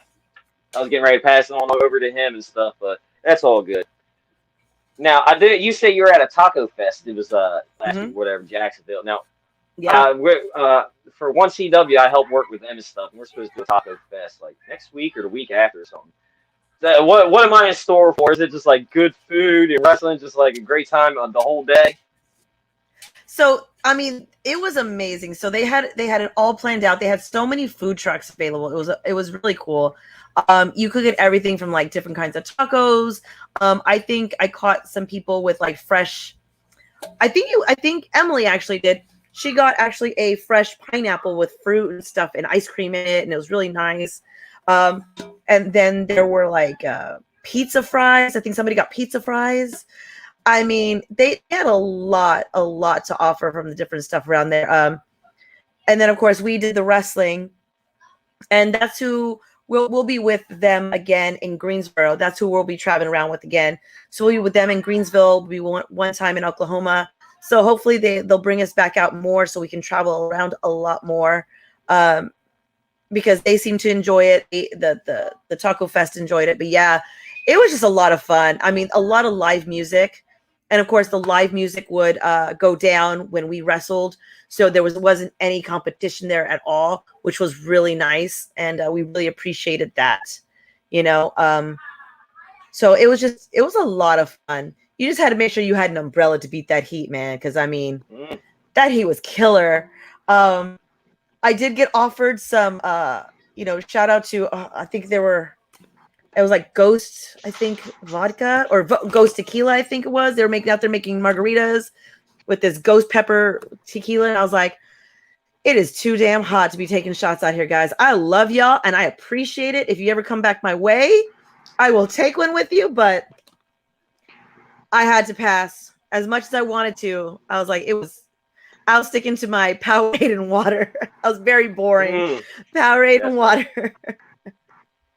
I was getting ready to pass it on over to him and stuff, but that's all good. Now, you say you were at a taco fest. It was last week, whatever, Jacksonville. Now, yeah, for 1CW, I help work with them and stuff, and we're supposed to do a taco fest like next week or the week after or something. So what am I in store for? Is it just like good food and wrestling, just like a great time on the whole day? So, I mean, it was amazing. So they had it all planned out. They had so many food trucks available. It was really cool. You could get everything from like different kinds of tacos. I think I caught some people with like fresh. I think Emily actually did. She got actually a fresh pineapple with fruit and stuff and ice cream in it, and it was really nice. And then there were like pizza fries. I think somebody got pizza fries. I mean, they had a lot to offer from the different stuff around there. And then of course we did the wrestling, and that's who we'll be with them again in Greensboro. That's who we'll be traveling around with again. So we'll be with them in Greensville. We went one time in Oklahoma. So hopefully they'll bring us back out more so we can travel around a lot more. Because they seem to enjoy it. The Taco Fest enjoyed it. But yeah, it was just a lot of fun. I mean, a lot of live music. And of course, the live music would go down when we wrestled. So there wasn't any competition there at all, which was really nice. And we really appreciated that, you know. So it was a lot of fun. You just had to make sure you had an umbrella to beat that heat, man. Because, I mean, that heat was killer. I did get offered some, shout out to, I think it was like Ghost, I think, vodka or Ghost tequila, I think it was. They were making margaritas with this ghost pepper tequila. And I was like, it is too damn hot to be taking shots out here, guys. I love y'all and I appreciate it. If you ever come back my way, I will take one with you, but I had to pass. As much as I wanted to, I was like, I was sticking to my Powerade and water. I was very boring. Powerade and water.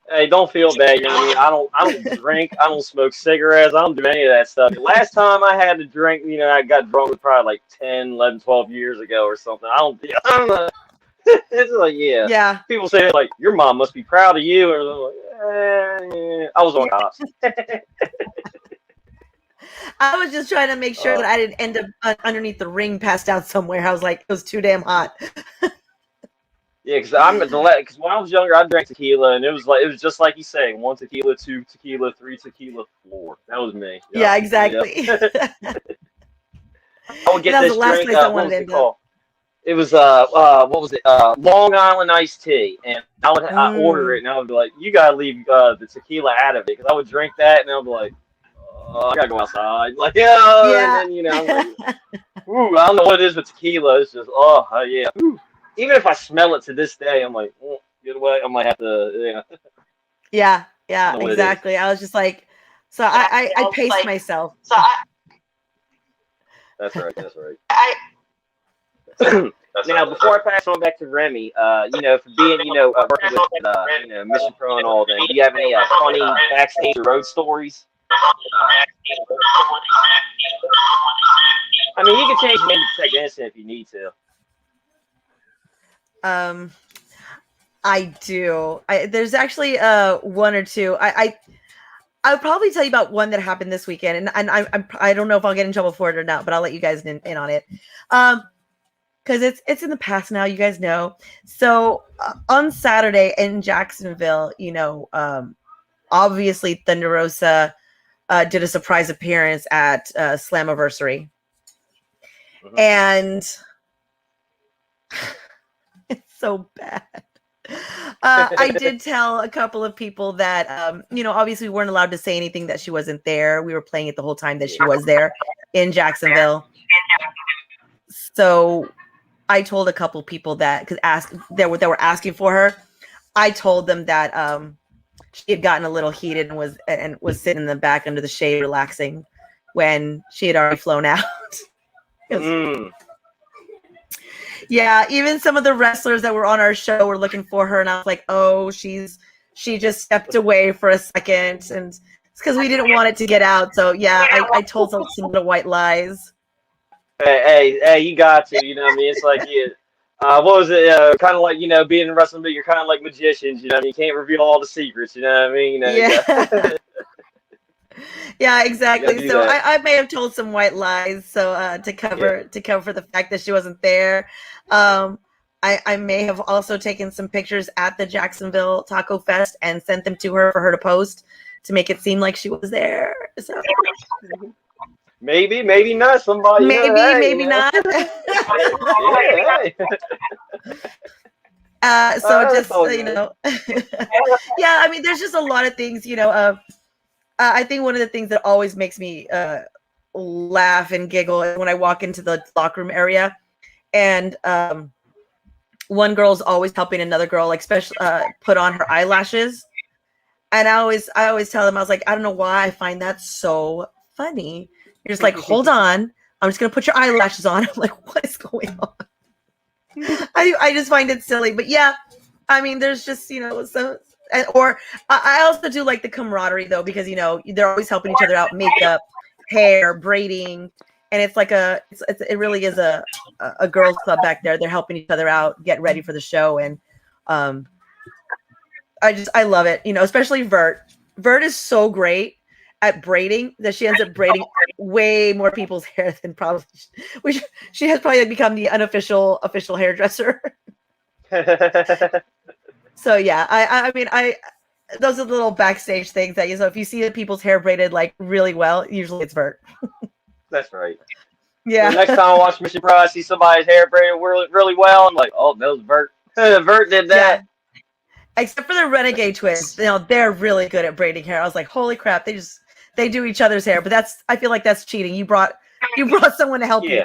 Hey, don't feel bad. You know what I mean? I don't drink. I don't smoke cigarettes. I don't do any of that stuff. The last time I had to drink, I got drunk was probably like 10, 11, 12 years ago or something. I don't know. It's like, yeah. People say like, your mom must be proud of you. Or like, I was on cops. I was just trying to make sure that I didn't end up underneath the ring, passed out somewhere. I was like, it was too damn hot. Yeah, because when I was younger, I drank tequila, and it was just like you say, 1 tequila, 2 tequila, 3 tequila, 4. That was me. Yep. Yeah, exactly. Yep. I would get this drink. What was it called? It was what was it? Long Island iced tea, and I'd order it, and I would be like, you gotta leave the tequila out of it, because I would drink that, and I'd be like, I gotta go outside. Like, yeah. And then, like, ooh, I don't know what it is with tequila. It's just, yeah. Ooh. Even if I smell it to this day, I'm like, get away. I might have to, Yeah, exactly. I was just like, So I paced myself. That's right. That's right. Now, before I pass on back to Remy, you know, for being, you know, working with, you know, Mission Pro and all that, do you have any funny backstage or road stories? I mean, you can change the name to take instant if you need to. I do. There's actually one or two. I'll probably tell you about one that happened this weekend, and I don't know if I'll get in trouble for it or not, but I'll let you guys in on it. Because it's in the past now, you guys know. So on Saturday in Jacksonville, you know, obviously Thunder Rosa did a surprise appearance at Slammiversary, and it's so bad. I did tell a couple of people that, you know, obviously we weren't allowed to say anything that she wasn't there. We were playing it the whole time that she was there in Jacksonville. So I told a couple people that that were asking for her. I told them that she had gotten a little heated and was sitting in the back under the shade relaxing when she had already flown out. Yeah, even some of the wrestlers that were on our show were looking for her, and I was like, "Oh, she just stepped away for a second," and it's because we didn't want it to get out. So yeah, I told some little white lies. Hey, you got to, you know what I mean? It's like, yeah, what was it? Kind of like, you know, being in wrestling, but you're kind of like magicians, you know what I mean? You can't reveal all the secrets, you know what I mean? You know, yeah. Yeah, exactly. So that. I may have told some white lies, so to cover the fact that she wasn't there. I may have also taken some pictures at the Jacksonville Taco Fest and sent them to her for her to post to make it seem like she was there. So maybe not. Somebody. Maybe not. So just you know, yeah. I mean, there's just a lot of things, you know. I think one of the things that always makes me laugh and giggle is when I walk into the locker room area, and one girl's always helping another girl, like especially put on her eyelashes. And I always tell them, I was like, I don't know why I find that so funny. You're just like, hold on, I'm just gonna put your eyelashes on. I'm like, what is going on? I just find it silly, but yeah, I mean, there's just, you know, so. Or I also do like the camaraderie though, because you know they're always helping each other out, makeup, hair, braiding, and it's like it really is a girls club back there. They're helping each other out, get ready for the show, and I love it, you know, especially Vert. Vert is so great at braiding that she ends up braiding way more people's hair than probably she has probably become the official hairdresser. So yeah, I mean, those are the little backstage things that so if you see the people's hair braided like really well, usually it's Vert. That's right. Yeah. So next time I watch Mission Pro, I see somebody's hair braided really well. I'm like, oh, that was Vert. Vert did that. Yeah. Except for the Renegade Twins, you know, they're really good at braiding hair. I was like, holy crap, they do each other's hair, but I feel like that's cheating. You brought someone to help you.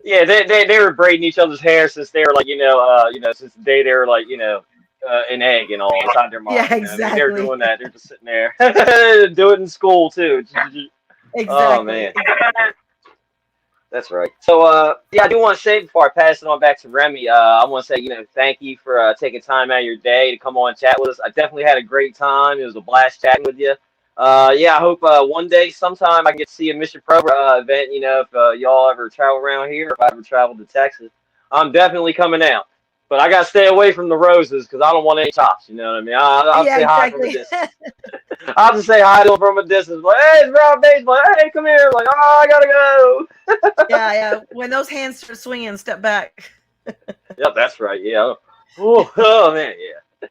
Yeah, they were braiding each other's hair since they were like, since the day they were like, an egg and all inside their mom. Yeah, exactly. I mean, they're doing that. They're just sitting there. Do it in school too. Exactly. Oh man. That's right. So yeah, I do want to say before I pass it on back to Remy, I want to say, thank you for taking time out of your day to come on and chat with us. I definitely had a great time. It was a blast chatting with you. Yeah, I hope one day, sometime, I get to see a Mission Pro event. If y'all ever travel around here, if I ever travel to Texas, I'm definitely coming out. But I got to stay away from the roses because I don't want any chops. You know what I mean? I'll say hi from a distance. I'll just say hi to them from a distance. Like, hey, it's Rob Bates. Like, hey, come here. Like, oh, I got to go. Yeah. When those hands start swinging, step back. Yep, that's right. Yeah. Oh man, yeah.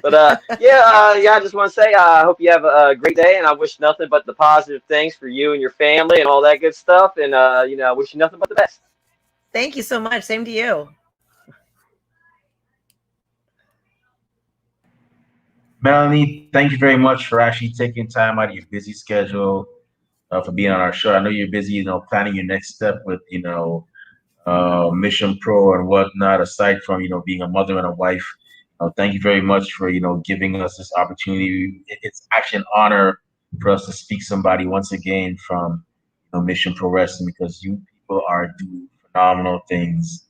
But yeah, I just want to say I hope you have a great day, and I wish nothing but the positive things for you and your family and all that good stuff. And I wish you nothing but the best. Thank you so much. Same to you. Melanie, thank you very much for actually taking time out of your busy schedule for being on our show. I know you're busy, planning your next step with, Mission Pro and whatnot, aside from, being a mother and a wife. Thank you very much for, giving us this opportunity. It's actually an honor for us to speak somebody once again from Mission Pro Wrestling, because you people are doing phenomenal things,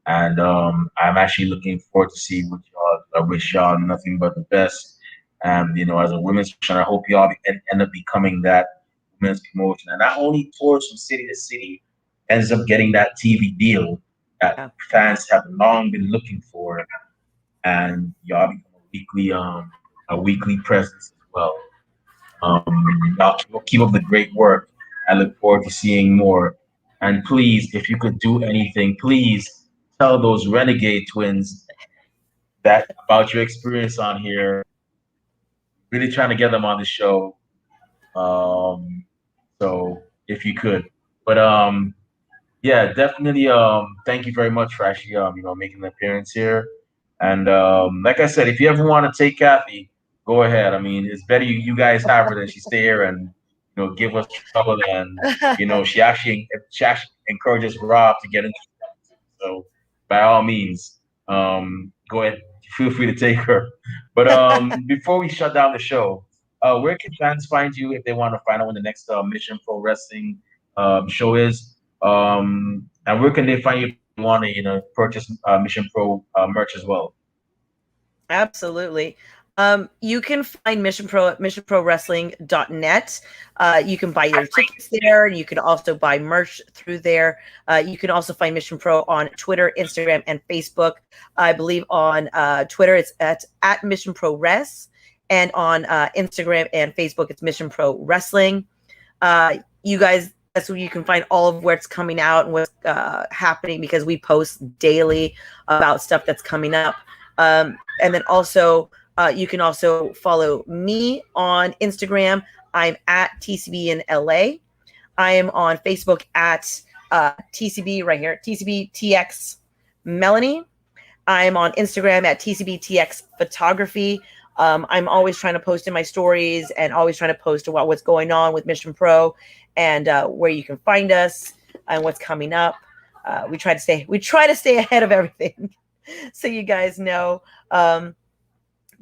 and I'm actually looking forward to see what y'all. I wish y'all nothing but the best. And as a women's promotion, I hope y'all end up becoming that women's promotion, and not only tours from city to city, ends up getting that TV deal that fans have long been looking for, and y'all become a weekly presence as well. Y'all keep up the great work. I look forward to seeing more. And please, if you could do anything, please tell those Renegade twins that about your experience on here. Really trying to get them on the show. So if you could, but yeah, definitely. Thank you very much for actually making an appearance here. And like I said, if you ever want to take Kathy, go ahead. I mean, it's better you guys have her than she stay here and give us trouble. And she actually encourages Rob to get into it. So by all means, go ahead. Feel free to take her. But before we shut down the show, where can fans find you if they want to find out when the next Mission Pro Wrestling show is? And where can they find you if they want to, purchase Mission Pro merch as well? Absolutely. You can find Mission Pro at missionprowrestling.net. You can buy your tickets there. You can also buy merch through there. You can also find Mission Pro on Twitter, Instagram, and Facebook. I believe on Twitter it's at Mission Pro Res, and on Instagram and Facebook it's Mission Pro Wrestling. You guys, that's where you can find all of where it's coming out and what's happening, because we post daily about stuff that's coming up. And then also, you can also follow me on Instagram. I'm at TCB in LA. I am on Facebook at TCB right here, TCBTX Melanie. I am on Instagram at TCBTX Photography. I'm always trying to post in my stories and always trying to post about what's going on with Mission Pro and where you can find us and what's coming up. We try to stay ahead of everything, so you guys know.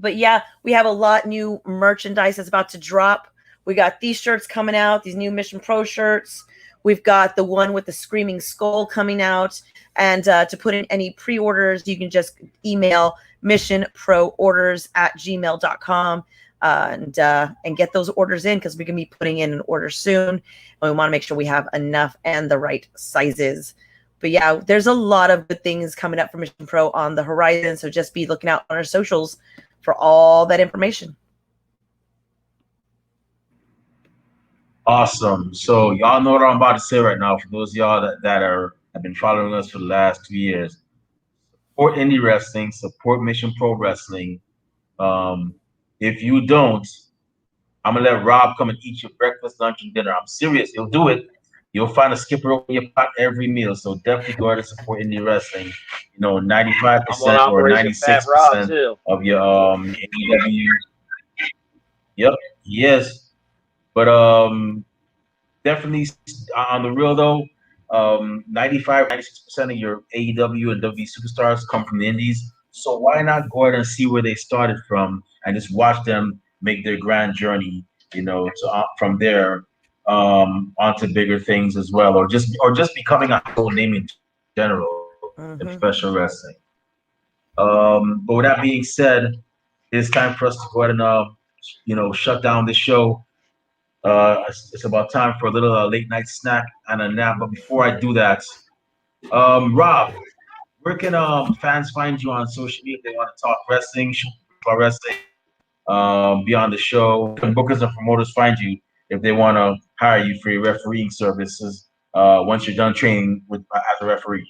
But yeah, we have a lot new merchandise that's about to drop. We got these shirts coming out, these new Mission Pro shirts. We've got the one with the screaming skull coming out. And to put in any pre-orders, you can just email missionproorders@gmail.com and get those orders in, because we're going to be putting in an order soon. And we want to make sure we have enough and the right sizes. But yeah, there's a lot of good things coming up for Mission Pro on the horizon. So just be looking out on our socials for all that information. Awesome. So y'all know what I'm about to say right now. For those of y'all that have been following us for the last 2 years, support indie wrestling, support Mission Pro Wrestling. If you don't, I'm gonna let Rob come and eat your breakfast, lunch, and dinner. I'm serious. He'll do it. You'll find a skipper in your pot every meal. So definitely go ahead and support indie wrestling. 95% or 96% of your AEW. Yep, he is. But definitely on the real though, 96% of your AEW and WWE superstars come from the indies. So why not go ahead and see where they started from and just watch them make their grand journey, from there onto bigger things as well, or just becoming a whole name in general in professional wrestling. But with that being said, it's time for us to go ahead and shut down the show. It's about time for a little late night snack and a nap. But before I do that, Rob, where can fans find you on social media if they want to talk wrestling, be on the show? Can bookers and promoters find you if they want to hire you for your refereeing services once you're done training as a referee?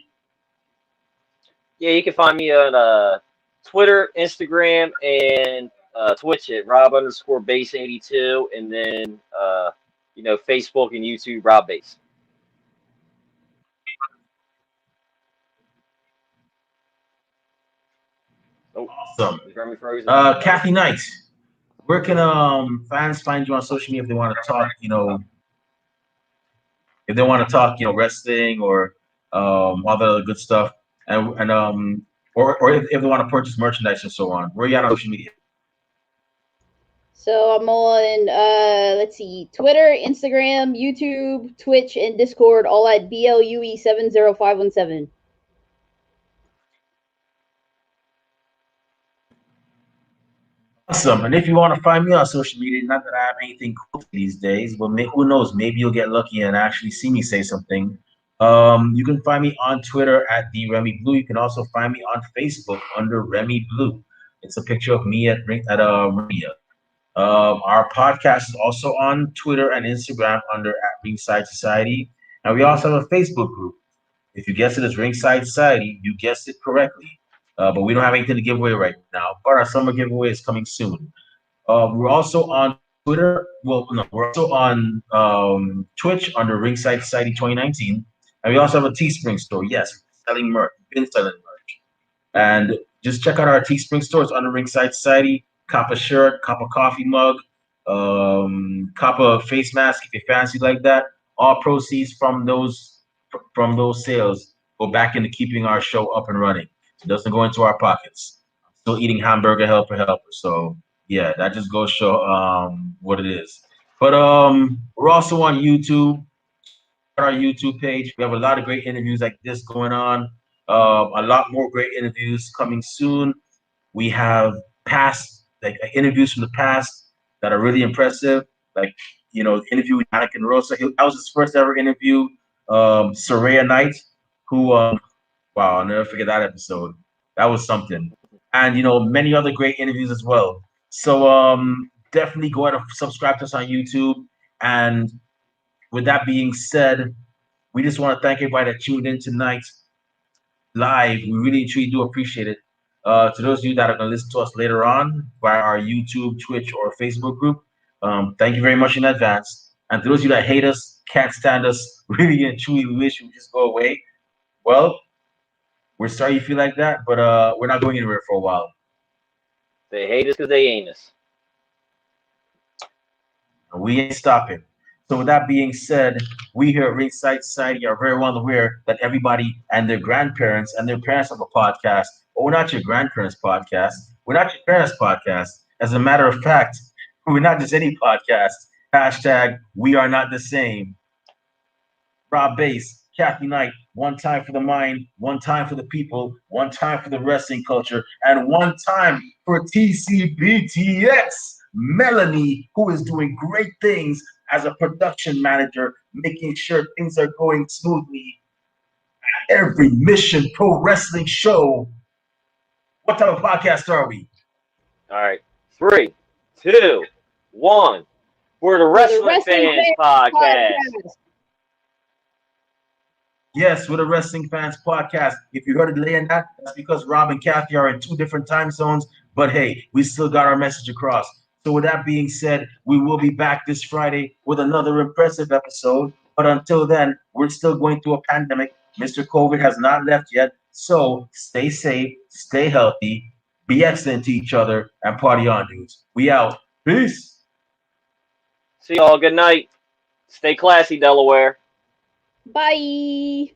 Yeah, you can find me on Twitter, Instagram, and Twitch at Rob_Base82, and then Facebook and YouTube Rob Base. Awesome. Kathy Knight, where can fans find you on social media if they want to talk, wrestling or all the other good stuff, and or if they want to purchase merchandise and so on? Where are you on social media? So I'm on let's see, Twitter, Instagram, YouTube, Twitch, and Discord, all at BLUE70517. Awesome. And if you want to find me on social media, not that I have anything cool these days, but who knows? Maybe you'll get lucky and actually see me say something. You can find me on Twitter at the Remy Blue. You can also find me on Facebook under Remy Blue. It's a picture of me at Maria. Our podcast is also on Twitter and Instagram under at Ringside Society, and we also have a Facebook group. If you guessed it as Ringside Society, you guessed it correctly. But we don't have anything to give away right now. But our summer giveaway is coming soon. We're also on Twitter. Well, no, we're also on Twitch under Ringside Society 2019, and we also have a Teespring store. Yes, selling merch. We've been selling merch, and just check out our Teespring stores under Ringside Society. Cop a shirt, cop a coffee mug, cop a face mask if you fancy like that. All proceeds from those sales go back into keeping our show up and running. It doesn't go into our pockets. I'm still eating hamburger helper helper. So yeah, that just goes show what it is. But we're also on YouTube, our YouTube page. We have a lot of great interviews like this going on. A lot more great interviews coming soon. We have past interviews from the past that are really impressive. Like interview with Anakin Rosa. That was his first ever interview. Soraya Knight, who wow, I'll never forget that episode. That was something. And many other great interviews as well. So definitely go ahead and subscribe to us on YouTube. And with that being said, we just want to thank everybody that tuned in tonight live. We really truly do appreciate it. To those of you that are going to listen to us later on via our YouTube, Twitch, or Facebook group, thank you very much in advance. And to those of you that hate us, can't stand us, really and truly wish we would just go away, well, we're sorry you feel like that, but we're not going anywhere for a while. They hate us because they ain't us. And we ain't stopping. So with that being said, we here at Ringside Society are very well aware that everybody and their grandparents and their parents have a podcast. But we're not your grandparents' podcast. We're not your parents' podcast. As a matter of fact, we're not just any podcast. Hashtag we are not the same. Rob Bass, Kathy Knight, one time for the mind, one time for the people, one time for the wrestling culture, and one time for TCBTX. Melanie, who is doing great things as a production manager, making sure things are going smoothly at every Mission Pro Wrestling show. What type of podcast are we? All right. 3, 2, 1. We're the Wrestling Fans Podcast. Yes, we're the Wrestling Fans Podcast. If you heard it laying that, that's because Rob and Kathy are in 2 different time zones. But hey, we still got our message across. So with that being said, we will be back this Friday with another impressive episode. But until then, we're still going through a pandemic. Mr. COVID has not left yet. So stay safe, stay healthy, be excellent to each other, and party on, dudes. We out. Peace. See y'all. Good night. Stay classy, Delaware. Bye.